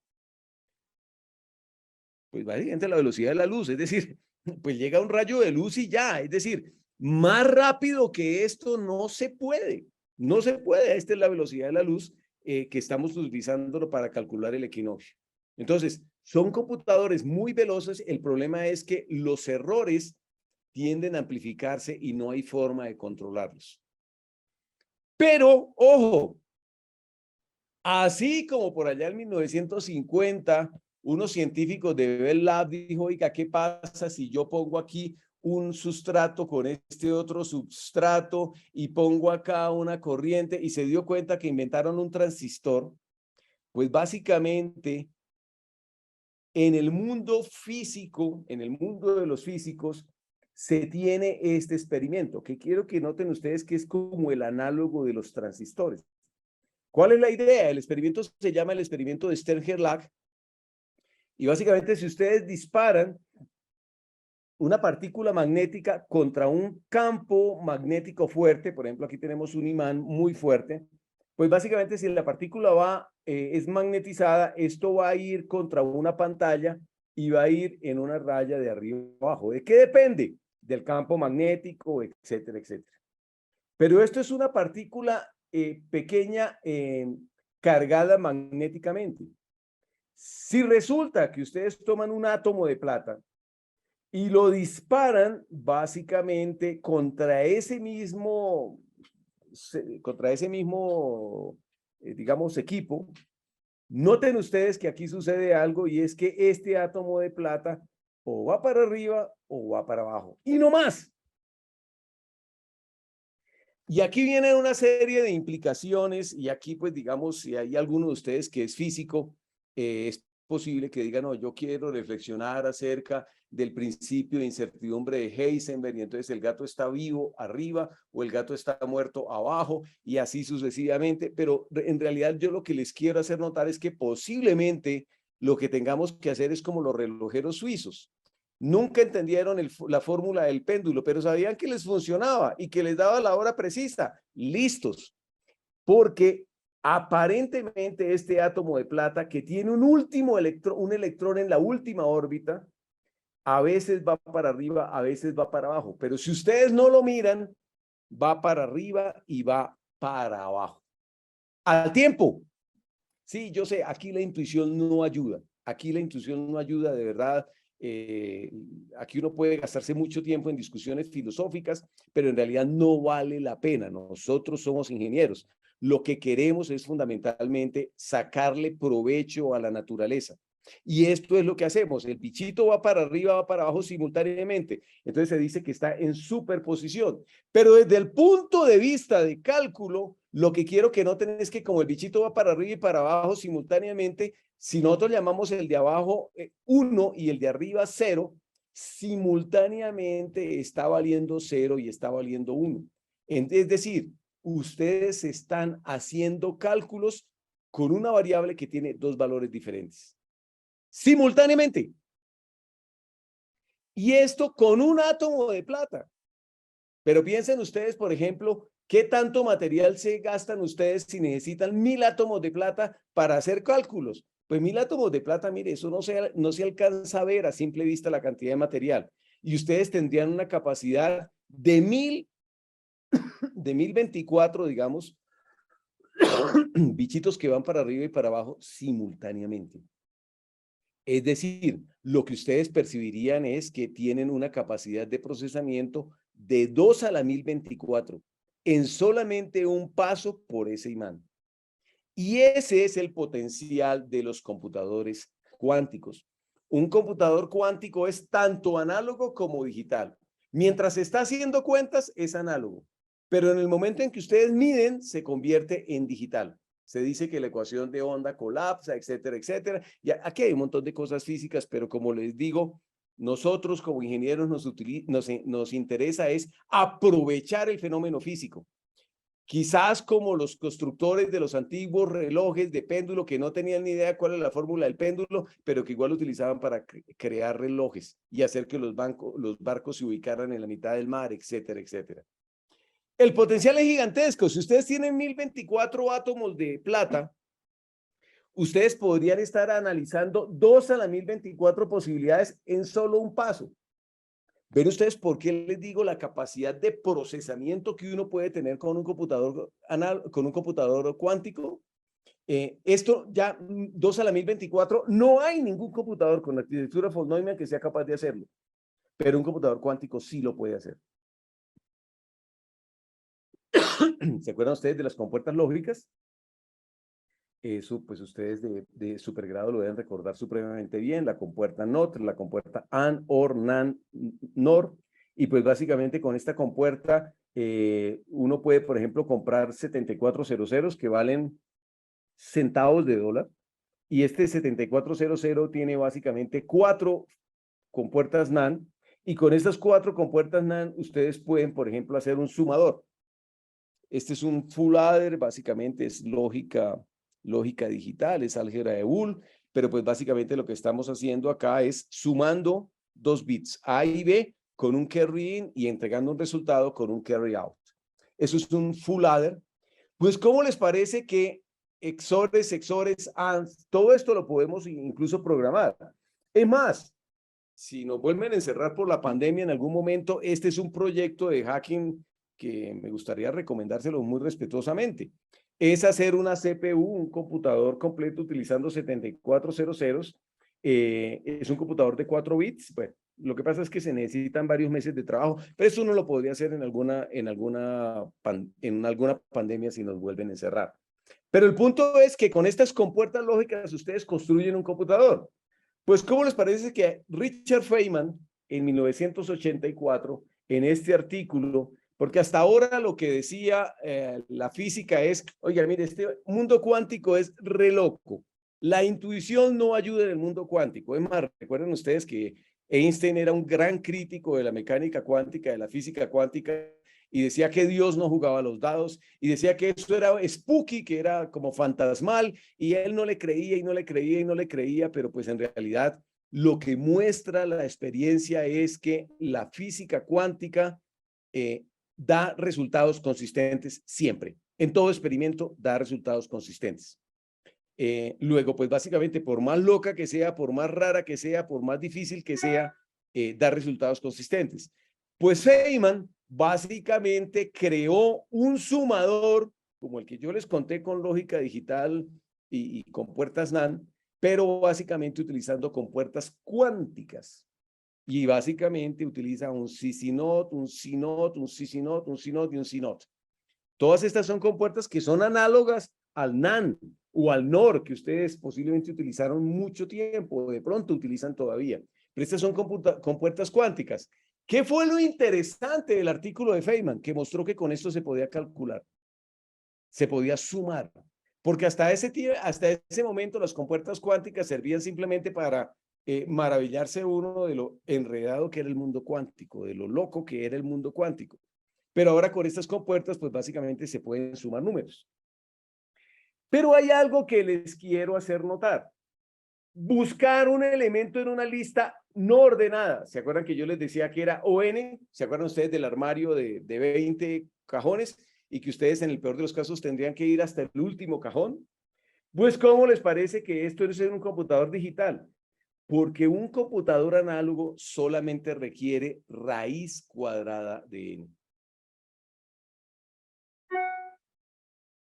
Speaker 2: Pues básicamente la velocidad de la luz, es decir, pues llega un rayo de luz y ya, es decir, más rápido que esto no se puede, no se puede. Esta es la velocidad de la luz que estamos utilizando para calcular el equinoccio. Entonces, son computadores muy veloces, el problema es que los errores tienden a amplificarse y no hay forma de controlarlos. Pero, ojo, así como por allá en 1950, unos científicos de Bell Lab dijo, oiga, ¿qué pasa si yo pongo aquí un sustrato con este otro substrato y pongo acá una corriente? Y se dio cuenta que inventaron un transistor. Pues básicamente, en el mundo físico, en el mundo de los físicos, se tiene este experimento, que quiero que noten ustedes que es como el análogo de los transistores. ¿Cuál es la idea? El experimento se llama el experimento de Stern-Gerlach y básicamente si ustedes disparan una partícula magnética contra un campo magnético fuerte, por ejemplo, aquí tenemos un imán muy fuerte, pues básicamente si la partícula es magnetizada, esto va a ir contra una pantalla y va a ir en una raya de arriba abajo. ¿De qué depende? Del campo magnético, etcétera, etcétera. Pero esto es una partícula pequeña cargada magnéticamente. Si resulta que ustedes toman un átomo de plata y lo disparan básicamente contra ese mismo, digamos, equipo, noten ustedes que aquí sucede algo y es que este átomo de plata o va para arriba o va para abajo. Y no más. Y aquí viene una serie de implicaciones y aquí pues digamos si hay alguno de ustedes que es físico, es posible que digan, no, yo quiero reflexionar acerca del principio de incertidumbre de Heisenberg y entonces el gato está vivo arriba o el gato está muerto abajo y así sucesivamente, pero en realidad yo lo que les quiero hacer notar es que posiblemente lo que tengamos que hacer es como los relojeros suizos. Nunca entendieron la fórmula del péndulo, pero sabían que les funcionaba y que les daba la hora precisa. Listos. Porque aparentemente este átomo de plata que tiene un electrón en la última órbita, a veces va para arriba, a veces va para abajo. Pero si ustedes no lo miran, va para arriba y va para abajo. Al tiempo. Sí, yo sé, aquí la intuición no ayuda. Aquí la intuición no ayuda, de verdad. Aquí uno puede gastarse mucho tiempo en discusiones filosóficas, pero en realidad no vale la pena. Nosotros somos ingenieros. Lo que queremos es fundamentalmente sacarle provecho a la naturaleza. Y esto es lo que hacemos. El bichito va para arriba, va para abajo simultáneamente. Entonces se dice que está en superposición. Pero desde el punto de vista de cálculo, lo que quiero que noten es que como el bichito va para arriba y para abajo simultáneamente, si nosotros llamamos el de abajo 1 y el de arriba 0, simultáneamente está valiendo 0 y está valiendo 1. Es decir, ustedes están haciendo cálculos con una variable que tiene dos valores diferentes. Simultáneamente. Y esto con un átomo de plata. Pero piensen ustedes, por ejemplo, ¿qué tanto material se gastan ustedes si necesitan 1000 átomos de plata para hacer cálculos? Pues 1000 átomos de plata, mire, eso no se alcanza a ver a simple vista la cantidad de material. Y ustedes tendrían una capacidad de 1024, digamos, bichitos que van para arriba y para abajo simultáneamente. Es decir, lo que ustedes percibirían es que tienen una capacidad de procesamiento de 2 a la 1024 en solamente un paso por ese imán. Y ese es el potencial de los computadores cuánticos. Un computador cuántico es tanto análogo como digital. Mientras está haciendo cuentas, es análogo. Pero en el momento en que ustedes miden, se convierte en digital. Se dice que la ecuación de onda colapsa, etcétera, etcétera. Y aquí hay un montón de cosas físicas, pero como les digo, nosotros como ingenieros nos interesa es aprovechar el fenómeno físico. Quizás como los constructores de los antiguos relojes de péndulo que no tenían ni idea cuál era la fórmula del péndulo, pero que igual lo utilizaban para crear relojes y hacer que los barcos se ubicaran en la mitad del mar, etcétera, etcétera. El potencial es gigantesco. Si ustedes tienen 1024 átomos de plata, ustedes podrían estar analizando 2 a la 1024 posibilidades en solo un paso. ¿Ven ustedes por qué les digo la capacidad de procesamiento que uno puede tener con un computador cuántico? Esto ya 2 a la 1024, no hay ningún computador con la arquitectura von Neumann que sea capaz de hacerlo, pero un computador cuántico sí lo puede hacer. ¿Se acuerdan ustedes de las compuertas lógicas? Eso, pues ustedes de supergrado lo deben recordar supremamente bien, la compuerta NOT, la compuerta AND, OR, NAND, NOR, y pues básicamente con esta compuerta uno puede, por ejemplo, comprar 7400 que valen centavos de dólar, y este 7400 tiene básicamente 4 compuertas NAND, y con estas 4 compuertas NAND ustedes pueden, por ejemplo, hacer un sumador. Este es un full adder, básicamente es lógica digital, es álgebra de Boole, pero pues básicamente lo que estamos haciendo acá es sumando 2 bits A y B con un carry in y entregando un resultado con un carry out. Eso es un full adder. Pues, ¿cómo les parece que XORes, ANDs, todo esto lo podemos incluso programar? Es más, si nos vuelven a encerrar por la pandemia en algún momento, este es un proyecto de hacking que me gustaría recomendárselo muy respetuosamente. Es hacer una CPU, un computador completo utilizando 7400. Es un computador de 4 bits. Bueno, lo que pasa es que se necesitan varios meses de trabajo, pero eso uno lo podría hacer en alguna pandemia si nos vuelven a encerrar. Pero el punto es que con estas compuertas lógicas ustedes construyen un computador. Pues, ¿cómo les parece que Richard Feynman, en 1984, en este artículo, porque hasta ahora lo que decía la física es, oiga, mire, este mundo cuántico es re loco. La intuición no ayuda en el mundo cuántico. Es más, recuerden ustedes que Einstein era un gran crítico de la mecánica cuántica, de la física cuántica, y decía que Dios no jugaba a los dados, y decía que eso era spooky, que era como fantasmal, y él no le creía y no le creía y no le creía, pero pues en realidad lo que muestra la experiencia es que la física cuántica da resultados consistentes siempre. En todo experimento da resultados consistentes. Luego, pues básicamente, por más loca que sea, por más rara que sea, por más difícil que sea, da resultados consistentes. Pues Feynman básicamente creó un sumador, como el que yo les conté con lógica digital y con puertas NAND, pero básicamente utilizando compuertas cuánticas. Y básicamente utiliza un CC0, un C0, un CC0, un C0 y un C0. Todas estas son compuertas que son análogas al NAND o al NOR, que ustedes posiblemente utilizaron mucho tiempo, o de pronto utilizan todavía. Pero estas son compuertas cuánticas. ¿Qué fue lo interesante del artículo de Feynman? Que mostró que con esto se podía calcular, se podía sumar. Porque hasta ese momento las compuertas cuánticas servían simplemente para maravillarse uno de lo enredado que era el mundo cuántico, de lo loco que era el mundo cuántico. Pero ahora con estas compuertas, pues básicamente se pueden sumar números. Pero hay algo que les quiero hacer notar. Buscar un elemento en una lista no ordenada. ¿Se acuerdan que yo les decía que era ON? ¿Se acuerdan ustedes del armario de 20 cajones? Y que ustedes en el peor de los casos tendrían que ir hasta el último cajón. Pues, ¿cómo les parece que esto es en un computador digital? Porque un computador análogo solamente requiere raíz cuadrada de n.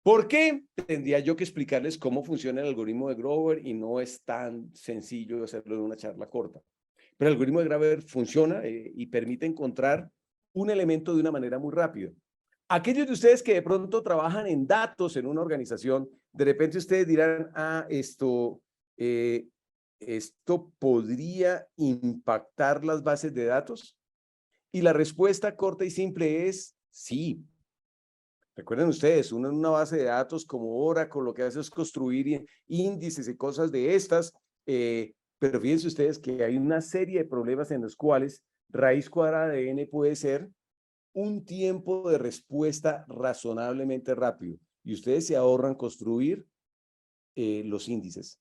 Speaker 2: ¿Por qué? Tendría yo que explicarles cómo funciona el algoritmo de Grover y no es tan sencillo hacerlo en una charla corta. Pero el algoritmo de Grover funciona y permite encontrar un elemento de una manera muy rápida. Aquellos de ustedes que de pronto trabajan en datos en una organización, de repente ustedes dirán, esto podría impactar las bases de datos. Y la respuesta corta y simple es sí. Recuerden ustedes, uno en una base de datos como Oracle lo que hace es construir índices y cosas de estas, pero fíjense ustedes que hay una serie de problemas en los cuales raíz cuadrada de n puede ser un tiempo de respuesta razonablemente rápido y ustedes se ahorran construir los índices.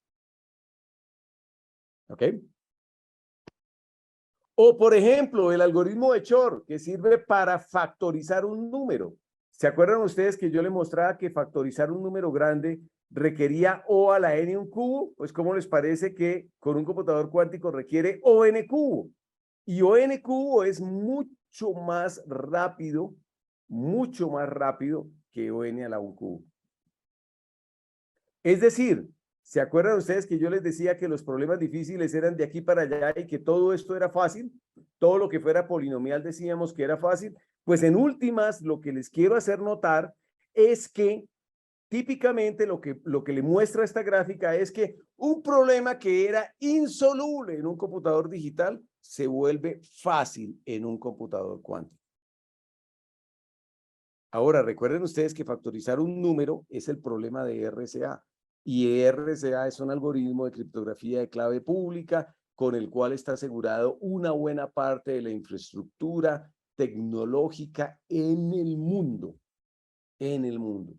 Speaker 2: ¿Ok? O, por ejemplo, el algoritmo de Shor, que sirve para factorizar un número. ¿Se acuerdan ustedes que yo les mostraba que factorizar un número grande requería O a la n un cubo? Pues ¿cómo les parece que con un computador cuántico requiere O n cubo? Y O n cubo es mucho más rápido que O n a la 1 cubo. Es decir, ¿se acuerdan ustedes que yo les decía que los problemas difíciles eran de aquí para allá y que todo esto era fácil? Todo lo que fuera polinomial decíamos que era fácil. Pues en últimas, lo que les quiero hacer notar es que típicamente lo que le muestra esta gráfica es que un problema que era insoluble en un computador digital se vuelve fácil en un computador cuántico. Ahora, recuerden ustedes que factorizar un número es el problema de RSA. Y RSA es un algoritmo de criptografía de clave pública con el cual está asegurado una buena parte de la infraestructura tecnológica en el mundo. En el mundo.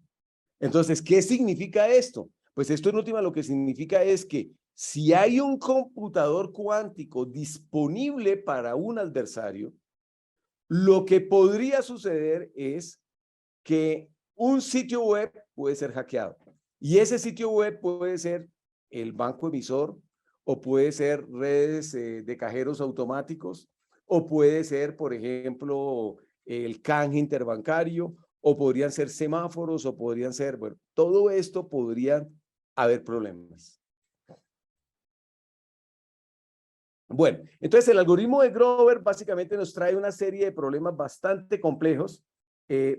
Speaker 2: Entonces, ¿qué significa esto? Pues esto en última lo que significa es que si hay un computador cuántico disponible para un adversario, lo que podría suceder es que un sitio web puede ser hackeado. Y ese sitio web puede ser el banco emisor, o puede ser redes de cajeros automáticos, o puede ser, por ejemplo, el canje interbancario, o podrían ser semáforos, o podrían ser, bueno, todo esto podrían haber problemas. Bueno, entonces el algoritmo de Grover básicamente nos trae una serie de problemas bastante complejos,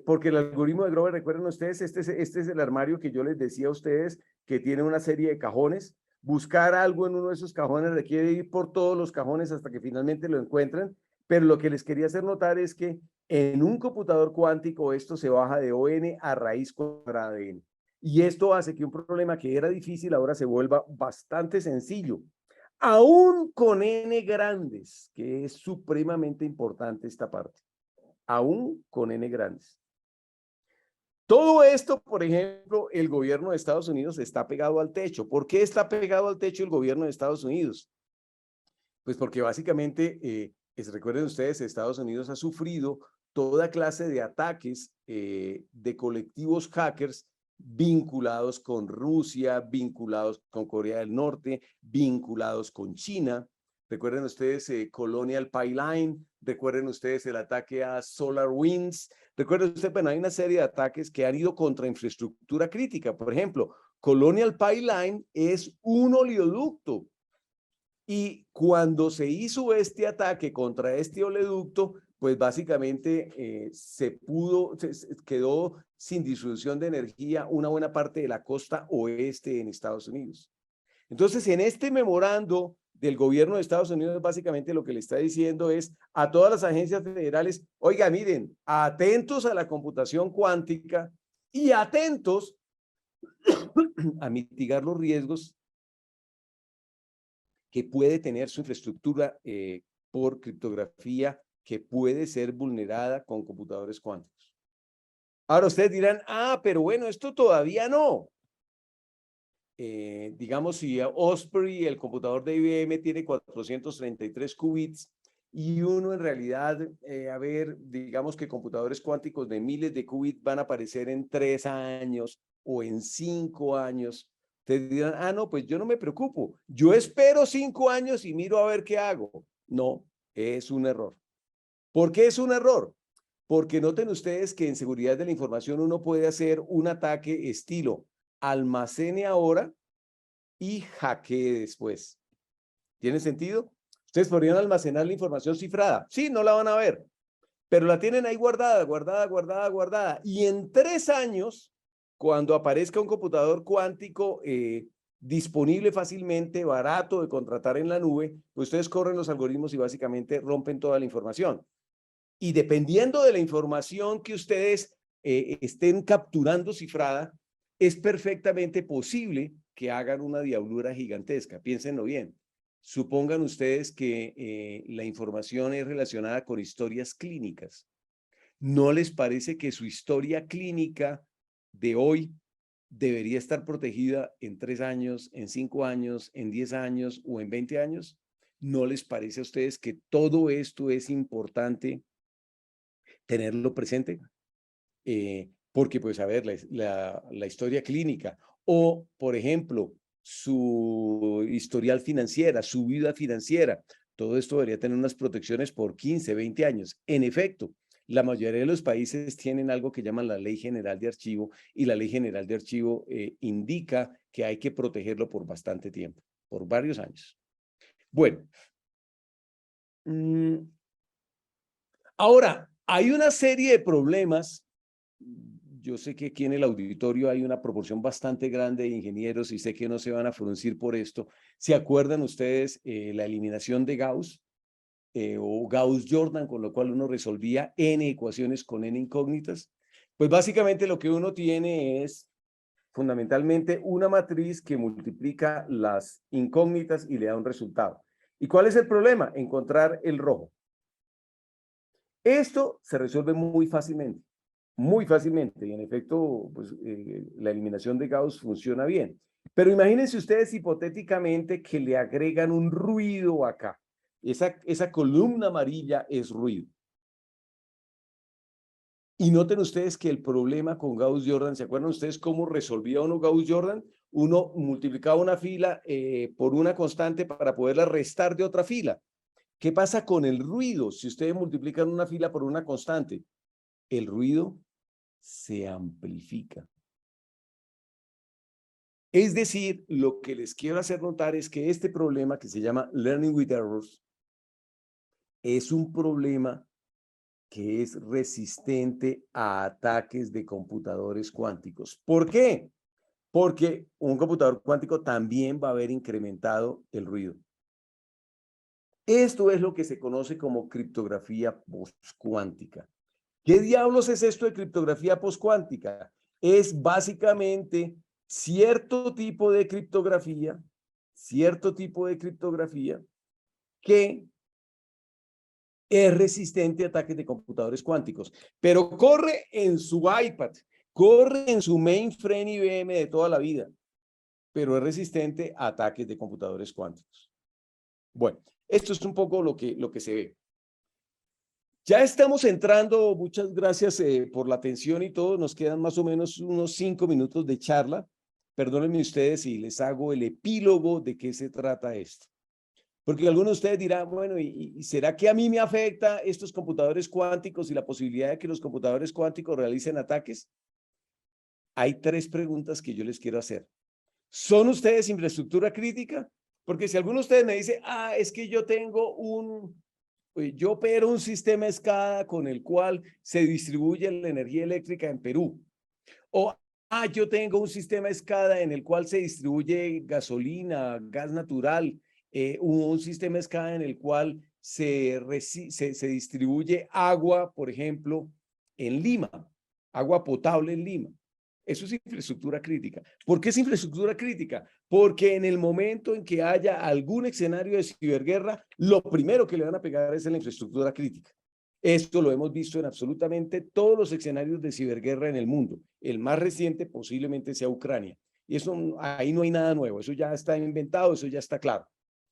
Speaker 2: porque el algoritmo de Grover, recuerden ustedes, este es el armario que yo les decía a ustedes, que tiene una serie de cajones. Buscar algo en uno de esos cajones requiere ir por todos los cajones hasta que finalmente lo encuentren, pero lo que les quería hacer notar es que en un computador cuántico esto se baja de ON a raíz cuadrada de n. Y esto hace que un problema que era difícil ahora se vuelva bastante sencillo. Aún con n grandes, que es supremamente importante esta parte, aún con n grandes. Todo esto, por ejemplo, el gobierno de Estados Unidos está pegado al techo. ¿Por qué está pegado al techo el gobierno de Estados Unidos? Pues porque básicamente, recuerden ustedes, Estados Unidos ha sufrido toda clase de ataques de colectivos hackers vinculados con Rusia, vinculados con Corea del Norte, vinculados con China. Recuerden ustedes Colonial Pipeline, recuerden ustedes el ataque a SolarWinds, recuerden ustedes, bueno, hay una serie de ataques que han ido contra infraestructura crítica. Por ejemplo, Colonial Pipeline es un oleoducto. Y cuando se hizo este ataque contra este oleoducto, pues básicamente quedó sin distribución de energía una buena parte de la costa oeste en Estados Unidos. Entonces, en este memorando del gobierno de Estados Unidos, básicamente lo que le está diciendo es a todas las agencias federales, oiga, miren, atentos a la computación cuántica y atentos a mitigar los riesgos que puede tener su infraestructura por criptografía que puede ser vulnerada con computadores cuánticos. Ahora ustedes dirán, pero bueno, esto todavía no. Digamos, si Osprey, el computador de IBM, tiene 433 qubits y uno en realidad, digamos que computadores cuánticos de miles de qubits van a aparecer en 3 años o en 5 años. Ustedes dirán, no, pues yo no me preocupo. Yo espero 5 años y miro a ver qué hago. No, es un error. ¿Por qué es un error? Porque noten ustedes que en seguridad de la información uno puede hacer un ataque estilo almacene ahora y hackee después. ¿Tiene sentido? Ustedes podrían almacenar la información cifrada. Sí, no la van a ver, pero la tienen ahí guardada, guardada, guardada, guardada. Y en 3 años, cuando aparezca un computador cuántico disponible fácilmente, barato de contratar en la nube, pues ustedes corren los algoritmos y básicamente rompen toda la información. Y dependiendo de la información que ustedes estén capturando cifrada, es perfectamente posible que hagan una diablura gigantesca. Piénsenlo bien. Supongan ustedes que la información es relacionada con historias clínicas. ¿No les parece que su historia clínica de hoy debería estar protegida en 3 años, en 5 años, en 10 años o en 20 años? ¿No les parece a ustedes que todo esto es importante tenerlo presente? porque pues a ver, la historia clínica o, por ejemplo, su historial financiera, su vida financiera, todo esto debería tener unas protecciones por 15, 20 años. En efecto, la mayoría de los países tienen algo que llaman la Ley General de Archivo y la Ley General de Archivo indica que hay que protegerlo por bastante tiempo, por varios años. Bueno, ahora, hay una serie de problemas. Yo sé que aquí en el auditorio hay una proporción bastante grande de ingenieros y sé que no se van a fruncir por esto. ¿Se acuerdan ustedes la eliminación de Gauss o Gauss-Jordan, con lo cual uno resolvía n ecuaciones con n incógnitas? Pues básicamente lo que uno tiene es fundamentalmente una matriz que multiplica las incógnitas y le da un resultado. ¿Y cuál es el problema? Encontrar el rojo. Esto se resuelve muy fácilmente y en efecto, pues, la eliminación de Gauss funciona bien. Pero imagínense ustedes hipotéticamente que le agregan un ruido acá. Esa columna amarilla es ruido. Y noten ustedes que el problema con Gauss-Jordan, ¿se acuerdan ustedes cómo resolvía uno Gauss-Jordan? Uno multiplicaba una fila por una constante para poderla restar de otra fila. ¿Qué pasa con el ruido? Si ustedes multiplican una fila por una constante, el ruido se amplifica. Es decir, lo que les quiero hacer notar es que este problema que se llama Learning with Errors es un problema que es resistente a ataques de computadores cuánticos. ¿Por qué? Porque un computador cuántico también va a haber incrementado el ruido. Esto es lo que se conoce como criptografía postcuántica. ¿Qué diablos es esto de criptografía postcuántica? Es básicamente cierto tipo de criptografía que es resistente a ataques de computadores cuánticos, pero corre en su iPad, corre en su mainframe IBM de toda la vida, pero es resistente a ataques de computadores cuánticos. Bueno, esto es un poco lo que se ve. Ya estamos entrando, muchas gracias por la atención y todo, nos quedan más o menos unos 5 minutos de charla. Perdónenme ustedes si les hago el epílogo de qué se trata esto. Porque algunos de ustedes dirán, bueno, ¿y será que a mí me afecta estos computadores cuánticos y la posibilidad de que los computadores cuánticos realicen ataques? Hay 3 preguntas que yo les quiero hacer. ¿Son ustedes infraestructura crítica? Porque si alguno de ustedes me dice, es que yo opero un sistema SCADA con el cual se distribuye la energía eléctrica en Perú. O, yo tengo un sistema SCADA en el cual se distribuye gasolina, gas natural, un sistema SCADA en el cual se distribuye agua, por ejemplo, en Lima, agua potable en Lima. Eso es infraestructura crítica. ¿Por qué es infraestructura crítica? Porque en el momento en que haya algún escenario de ciberguerra, lo primero que le van a pegar es a la infraestructura crítica. Esto lo hemos visto en absolutamente todos los escenarios de ciberguerra en el mundo. El más reciente posiblemente sea Ucrania. Y eso, ahí no hay nada nuevo. Eso ya está inventado, eso ya está claro.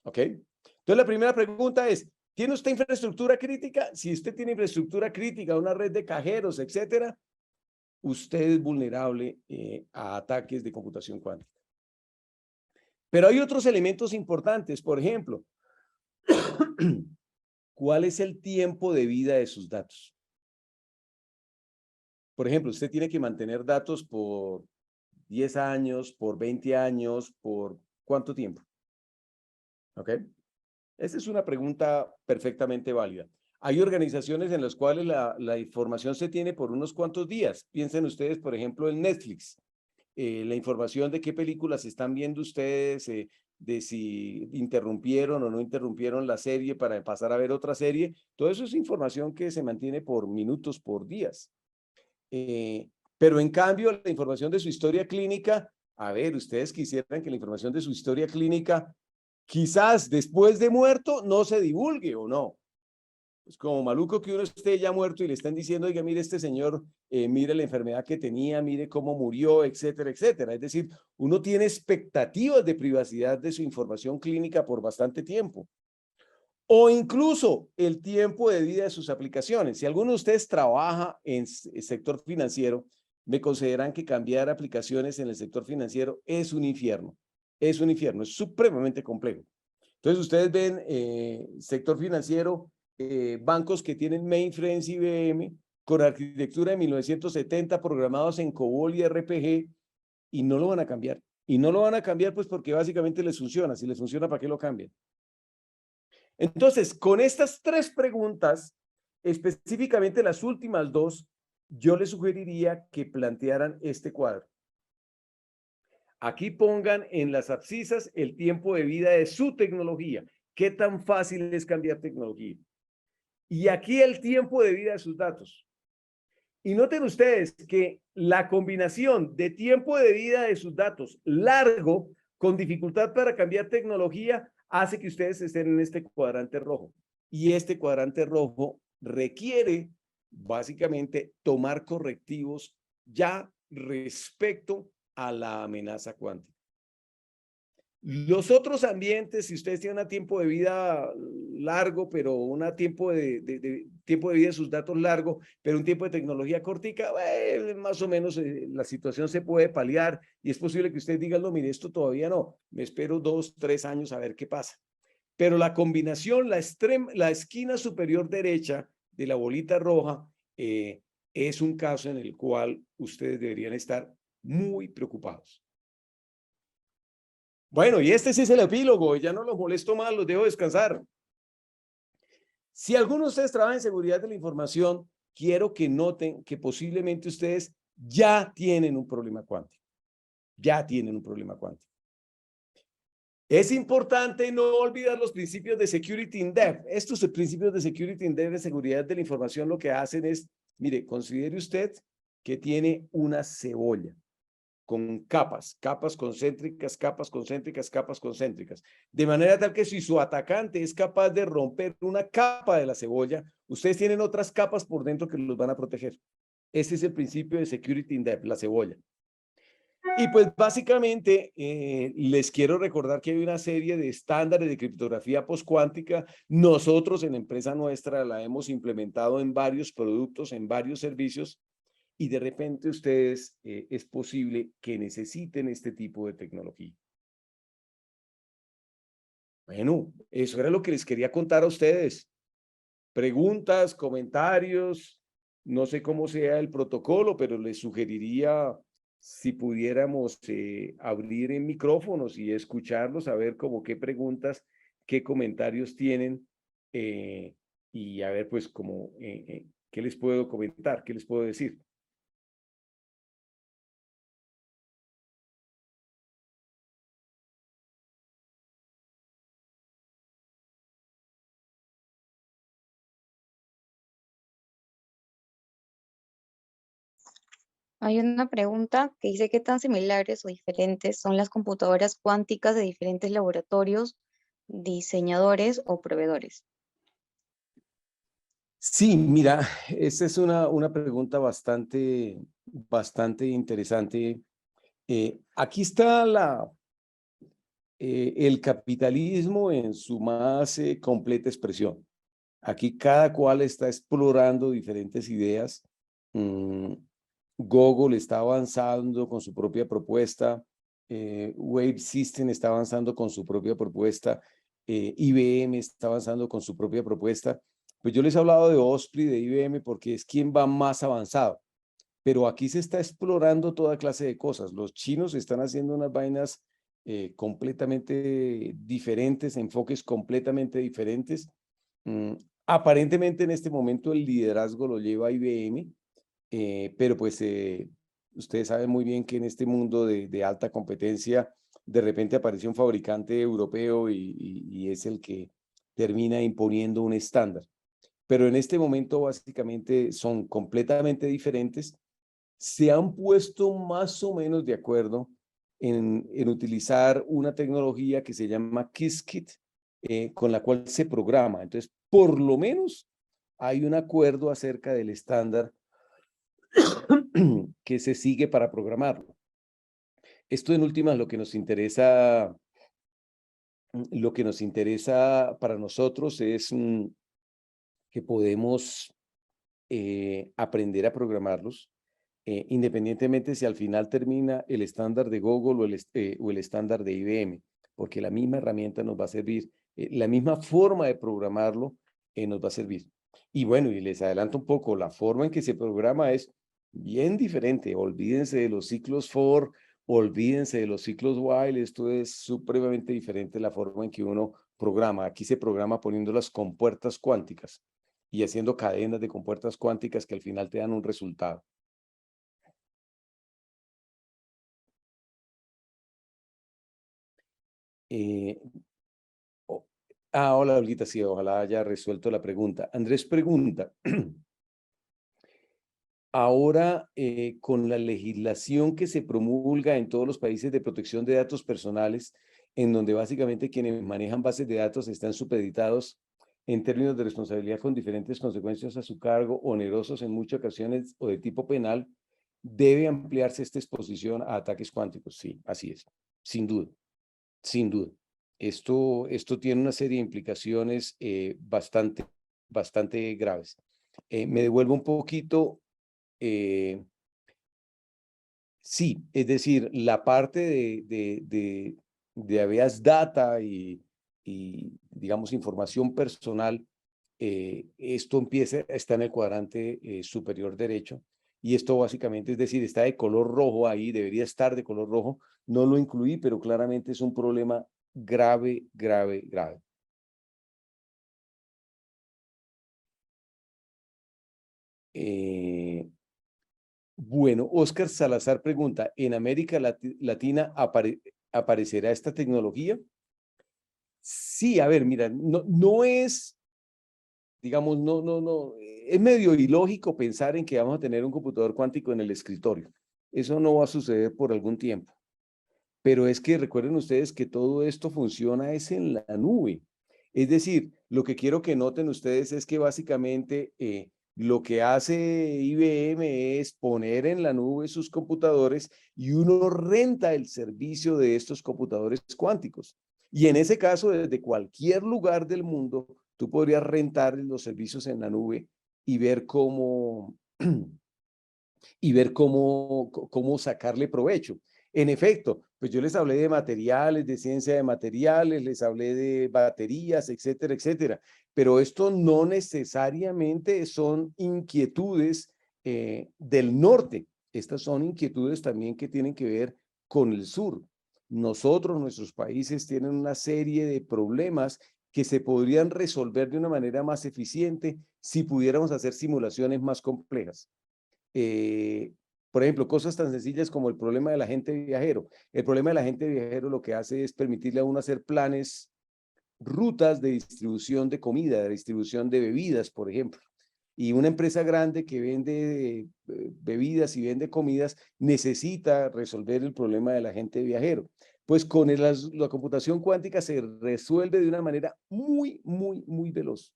Speaker 2: ¿Ok? Entonces la primera pregunta es, ¿tiene usted infraestructura crítica? Si usted tiene infraestructura crítica, una red de cajeros, etcétera, usted es vulnerable a ataques de computación cuántica. Pero hay otros elementos importantes. Por ejemplo, ¿cuál es el tiempo de vida de sus datos? Por ejemplo, usted tiene que mantener datos por 10 años, por 20 años, ¿por cuánto tiempo? ¿Ok? Esa es una pregunta perfectamente válida. Hay organizaciones en las cuales la información se tiene por unos cuantos días. Piensen ustedes, por ejemplo, en Netflix. La información de qué películas están viendo ustedes, de si interrumpieron o no interrumpieron la serie para pasar a ver otra serie. Todo eso es información que se mantiene por minutos, por días. Pero en cambio, la información de su historia clínica, a ver, ustedes quisieran que la información de su historia clínica quizás después de muerto no se divulgue o no. Es como maluco que uno esté ya muerto y le estén diciendo, oiga, mire este señor, mire la enfermedad que tenía, mire cómo murió, etcétera, etcétera. Es decir, uno tiene expectativas de privacidad de su información clínica por bastante tiempo. o incluso el tiempo de vida de sus aplicaciones. Si alguno de ustedes trabaja en el sector financiero, me consideran que cambiar aplicaciones en el sector financiero es un infierno. Es un infierno, es supremamente complejo. Entonces ustedes ven sector financiero, bancos que tienen mainframes IBM con arquitectura de 1970 programados en COBOL y RPG y no lo van a cambiar. Y no lo van a cambiar pues porque básicamente les funciona. Si les funciona, ¿para qué lo cambian? Entonces, con estas tres preguntas, específicamente las últimas dos, yo les sugeriría que plantearan este cuadro. Aquí pongan en las abscisas el tiempo de vida de su tecnología. ¿Qué tan fácil es cambiar tecnología? Y aquí el tiempo de vida de sus datos. Y noten ustedes que la combinación de tiempo de vida de sus datos largo con dificultad para cambiar tecnología hace que ustedes estén en este cuadrante rojo. Y este cuadrante rojo requiere básicamente tomar correctivos ya respecto a la amenaza cuántica. Los otros ambientes, si ustedes tienen un tiempo de vida largo, pero un tiempo tiempo de vida de sus datos largo, pero un tiempo de tecnología cortica, más o menos la situación se puede paliar y es posible que ustedes digan, no, mire, esto todavía no, me espero 2, 3 años a ver qué pasa. Pero la combinación, la esquina superior derecha de la bolita roja es un caso en el cual ustedes deberían estar muy preocupados. Bueno, y este sí es el epílogo, ya no los molesto más, los dejo descansar. Si alguno de ustedes trabaja en seguridad de la información, quiero que noten que posiblemente ustedes ya tienen un problema cuántico. Ya tienen un problema cuántico. Es importante no olvidar los principios de Security in Depth. Estos principios de Security in Depth de seguridad de la información lo que hacen es, mire, considere usted que tiene una cebolla con capas, capas concéntricas, capas concéntricas, capas concéntricas. De manera tal que si su atacante es capaz de romper una capa de la cebolla, ustedes tienen otras capas por dentro que los van a proteger. Ese es el principio de Security in Depth, la cebolla. Y pues básicamente les quiero recordar que hay una serie de estándares de criptografía postcuántica. Nosotros en la empresa nuestra la hemos implementado en varios productos, en varios servicios, y de repente ustedes es posible que necesiten este tipo de tecnología. Bueno, eso era lo que les quería contar a ustedes. Preguntas, comentarios, no sé cómo sea el protocolo, pero les sugeriría si pudiéramos abrir en micrófonos y escucharlos, a ver como qué preguntas, qué comentarios tienen y a ver pues como qué les puedo comentar, qué les puedo decir.
Speaker 3: Hay una pregunta que dice qué tan similares o diferentes son las computadoras cuánticas de diferentes laboratorios, diseñadores o proveedores.
Speaker 2: Sí, mira, esta es una pregunta bastante interesante. Aquí está el capitalismo en su más completa expresión. Aquí cada cual está explorando diferentes ideas. Google está avanzando con su propia propuesta. Wave System está avanzando con su propia propuesta. IBM está avanzando con su propia propuesta. Pues yo les he hablado de Osprey, de IBM, porque es quien va más avanzado. Pero aquí se está explorando toda clase de cosas. Los chinos están haciendo unas vainas completamente diferentes, enfoques completamente diferentes. Aparentemente en este momento el liderazgo lo lleva IBM, pero pues ustedes saben muy bien que en este mundo de alta competencia de repente aparece un fabricante europeo y es el que termina imponiendo un estándar. Pero en este momento básicamente son completamente diferentes. Se han puesto más o menos de acuerdo en utilizar una tecnología que se llama Qiskit, con la cual se programa. Entonces, por lo menos hay un acuerdo acerca del estándar que se sigue para programarlo. Esto en últimas lo que nos interesa lo que nos interesa para nosotros es que podemos aprender a programarlos, independientemente si al final termina el estándar de Google o el estándar de IBM, porque la misma herramienta nos va a servir, la misma forma de programarlo nos va a servir. Y bueno, y les adelanto un poco, la forma en que se programa es bien diferente. Olvídense de los ciclos for, olvídense de los ciclos while, esto es supremamente diferente la forma en que uno programa. Aquí se programa poniendo las compuertas cuánticas y haciendo cadenas de compuertas cuánticas que al final te dan un resultado. Eh, hola, Olguita, sí, ojalá haya resuelto la pregunta. Andrés pregunta, ahora con la legislación que se promulga en todos los países de protección de datos personales, en donde básicamente quienes manejan bases de datos están supeditados en términos de responsabilidad con diferentes consecuencias a su cargo, onerosos en muchas ocasiones o de tipo penal, ¿debe ampliarse esta exposición a ataques cuánticos? Sí, así es, sin duda, sin duda. Esto tiene una serie de implicaciones bastante graves. Me devuelvo un poquito. Sí, es decir, la parte de habeas data y, digamos, información personal, esto está en el cuadrante superior derecho, y esto básicamente, es decir, está de color rojo ahí, debería estar de color rojo, no lo incluí, pero claramente es un problema grave, grave, grave. Bueno, Oscar Salazar pregunta, ¿en América Latina aparecerá esta tecnología? Sí, a ver, mira, no es, digamos, no, es medio ilógico pensar en que vamos a tener un computador cuántico en el escritorio. Eso no va a suceder por algún tiempo. Pero es que recuerden ustedes que todo esto funciona es en la nube. Es decir, lo que quiero que noten ustedes es que básicamente lo que hace IBM es poner en la nube sus computadores y uno renta el servicio de estos computadores cuánticos. Y en ese caso, desde cualquier lugar del mundo, tú podrías rentar los servicios en la nube y ver cómo sacarle provecho. En efecto, pues yo les hablé de materiales, de ciencia de materiales, les hablé de baterías, etcétera, etcétera. Pero esto no necesariamente son inquietudes del norte. Estas son inquietudes también que tienen que ver con el sur. Nosotros, nuestros países tienen una serie de problemas que se podrían resolver de una manera más eficiente si pudiéramos hacer simulaciones más complejas. Por ejemplo, cosas tan sencillas como el problema del agente viajero. El problema del agente viajero lo que hace es permitirle a uno hacer planes, rutas de distribución de comida, de distribución de bebidas, por ejemplo. Y una empresa grande que vende bebidas y vende comidas necesita resolver el problema del agente viajero. Pues con la computación cuántica se resuelve de una manera muy, muy, muy veloz.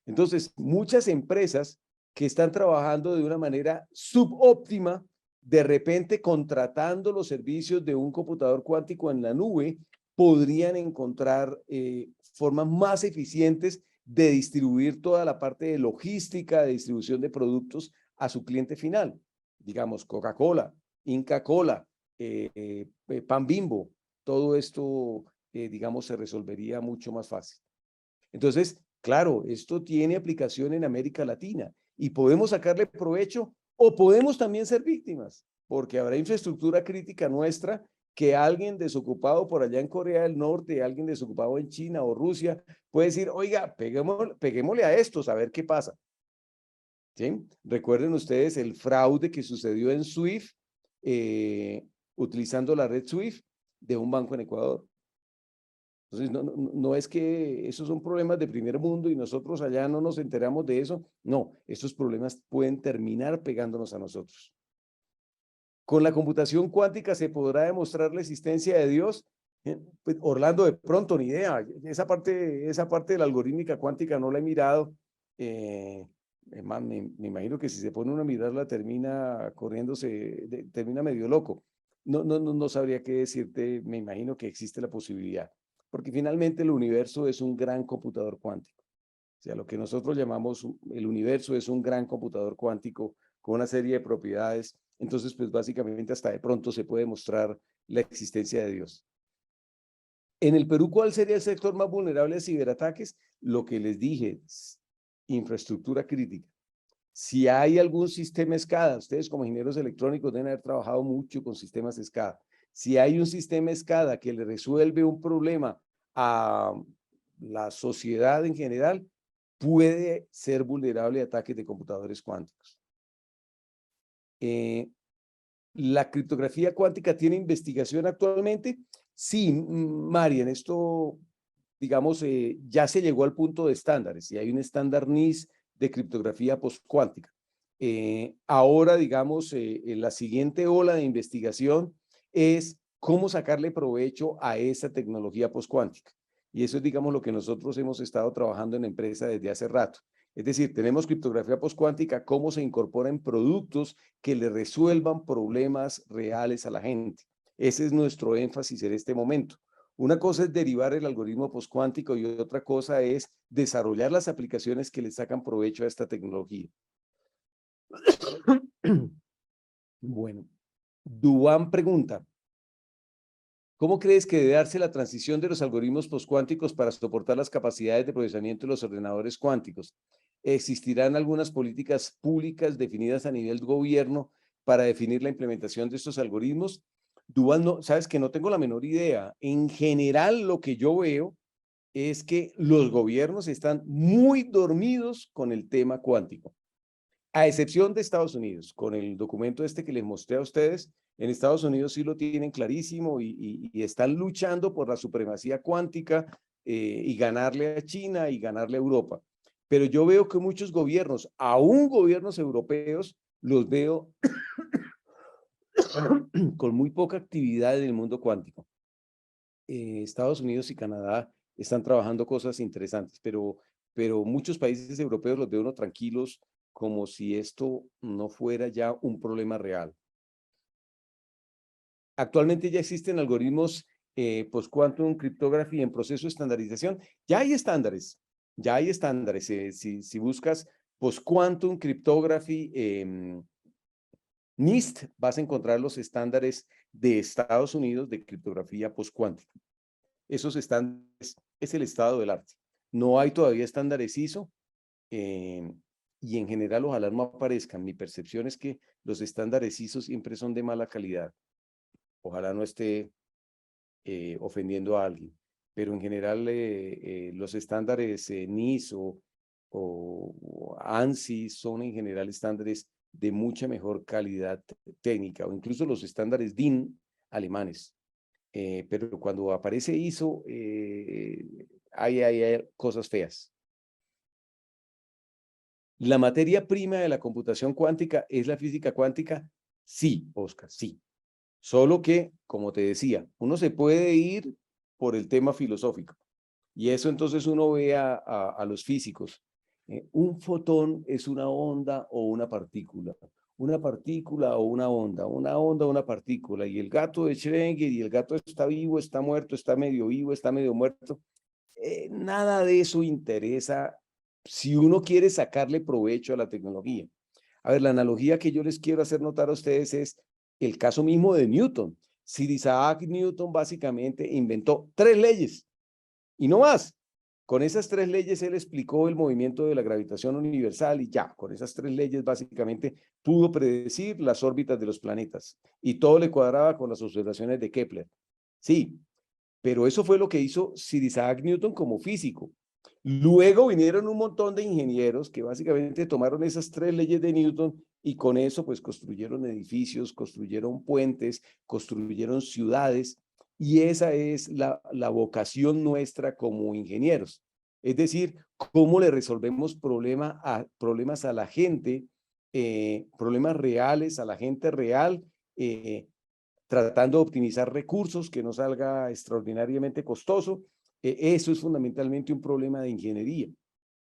Speaker 2: Entonces, muchas empresas que están trabajando de una manera subóptima, de repente contratando los servicios de un computador cuántico en la nube, podrían encontrar formas más eficientes de distribuir toda la parte de logística, de distribución de productos a su cliente final. Digamos, Coca-Cola, Inca Cola, Pan Bimbo, todo esto, digamos, se resolvería mucho más fácil. Entonces, claro, esto tiene aplicación en América Latina y podemos sacarle provecho o podemos también ser víctimas, porque habrá infraestructura crítica nuestra que alguien desocupado por allá en Corea del Norte, alguien desocupado en China o Rusia, puede decir, oiga, peguémosle a estos a ver qué pasa. ¿Sí? Recuerden ustedes el fraude que sucedió en SWIFT, utilizando la red SWIFT de un banco en Ecuador. Entonces, no es que esos son problemas de primer mundo y nosotros allá no nos enteramos de eso. No, estos problemas pueden terminar pegándonos a nosotros. Con la computación cuántica se podrá demostrar la existencia de Dios. Pues, Orlando, de pronto, ni idea. Esa parte de la algorítmica cuántica no la he mirado. Me imagino que si se pone uno a mirarla termina corriéndose, termina medio loco. No sabría qué decirte. Me imagino que existe la posibilidad. porque finalmente el universo es un gran computador cuántico. O sea, lo que nosotros llamamos el universo es un gran computador cuántico con una serie de propiedades. Entonces, pues básicamente hasta de pronto se puede mostrar la existencia de Dios. En el Perú, ¿cuál sería el sector más vulnerable a ciberataques? Lo que les dije, infraestructura crítica. Si hay algún sistema SCADA, ustedes como ingenieros electrónicos deben haber trabajado mucho con sistemas SCADA. Si hay un sistema SCADA que le resuelve un problema a la sociedad en general, puede ser vulnerable a ataques de computadores cuánticos. ¿La criptografía cuántica tiene investigación actualmente? Sí, Marian, esto, digamos, ya se llegó al punto de estándares y hay un estándar NIST de criptografía postcuántica. Ahora, digamos, la siguiente ola de investigación es cómo sacarle provecho a esa tecnología postcuántica. Y eso es, digamos, lo que nosotros hemos estado trabajando en la empresa desde hace rato. Es decir, tenemos criptografía postcuántica, cómo se incorpora en productos que le resuelvan problemas reales a la gente. Ese es nuestro énfasis en este momento. Una cosa es derivar el algoritmo postcuántico y otra cosa es desarrollar las aplicaciones que le sacan provecho a esta tecnología. Bueno, Duan pregunta, ¿cómo crees que debe darse la transición de los algoritmos postcuánticos para soportar las capacidades de procesamiento de los ordenadores cuánticos? ¿Existirán algunas políticas públicas definidas a nivel de gobierno para definir la implementación de estos algoritmos? Duan, no, sabes que no tengo la menor idea. En general, lo que yo veo es que los gobiernos están muy dormidos con el tema cuántico, a excepción de Estados Unidos. Con el documento este que les mostré a ustedes, en Estados Unidos sí lo tienen clarísimo y están luchando por la supremacía cuántica y ganarle a China y ganarle a Europa. Pero yo veo que muchos gobiernos, aún gobiernos europeos, los veo con muy poca actividad en el mundo cuántico. Estados Unidos y Canadá están trabajando cosas interesantes, pero muchos países europeos los veo uno tranquilos, como si esto no fuera ya un problema real. Actualmente ya existen algoritmos post-quantum cryptography en proceso de estandarización. Ya hay estándares, ya hay estándares. Si buscas post-quantum cryptography NIST, vas a encontrar los estándares de Estados Unidos de criptografía post-cuántica. Esos estándares es el estado del arte. No hay todavía estándares ISO y en general ojalá no aparezcan. Mi percepción es que los estándares ISO siempre son de mala calidad. Ojalá no esté ofendiendo a alguien, pero en general los estándares NIS o ANSI son en general estándares de mucha mejor calidad técnica, o incluso los estándares DIN alemanes. Pero cuando aparece ISO, hay cosas feas. ¿La materia prima de la computación cuántica es la física cuántica? Sí, Oscar, sí. Solo que, como te decía, uno se puede ir por el tema filosófico. Y eso entonces uno ve a los físicos. Un fotón es una onda o una partícula. Una partícula o una onda o una partícula. Y el gato de Schrödinger, y el gato está vivo, está muerto, está medio vivo, está medio muerto. Nada de eso interesa si uno quiere sacarle provecho a la tecnología. A ver, la analogía que yo les quiero hacer notar a ustedes es el caso mismo de Newton. Sir Isaac Newton básicamente inventó 3 leyes y no más. Con esas 3 leyes él explicó el movimiento de la gravitación universal y ya, con esas 3 leyes básicamente pudo predecir las órbitas de los planetas y todo le cuadraba con las observaciones de Kepler. Sí, pero eso fue lo que hizo Sir Isaac Newton como físico. Luego vinieron un montón de ingenieros que básicamente tomaron esas 3 leyes de Newton y con eso pues construyeron edificios, construyeron puentes, construyeron ciudades y esa es la vocación nuestra como ingenieros. Es decir, cómo le resolvemos problemas a la gente, problemas reales a la gente real, tratando de optimizar recursos, que no salga extraordinariamente costoso. Eso es fundamentalmente un problema de ingeniería.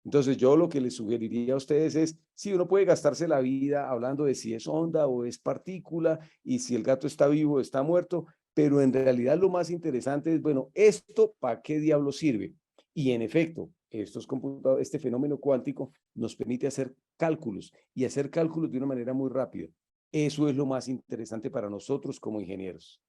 Speaker 2: Entonces yo lo que les sugeriría a ustedes es, si uno puede gastarse la vida hablando de si es onda o es partícula y si el gato está vivo o está muerto, pero en realidad lo más interesante es, bueno, ¿esto para qué diablo sirve? Y en efecto, este fenómeno cuántico nos permite hacer cálculos y hacer cálculos de una manera muy rápida. Eso es lo más interesante para nosotros como ingenieros.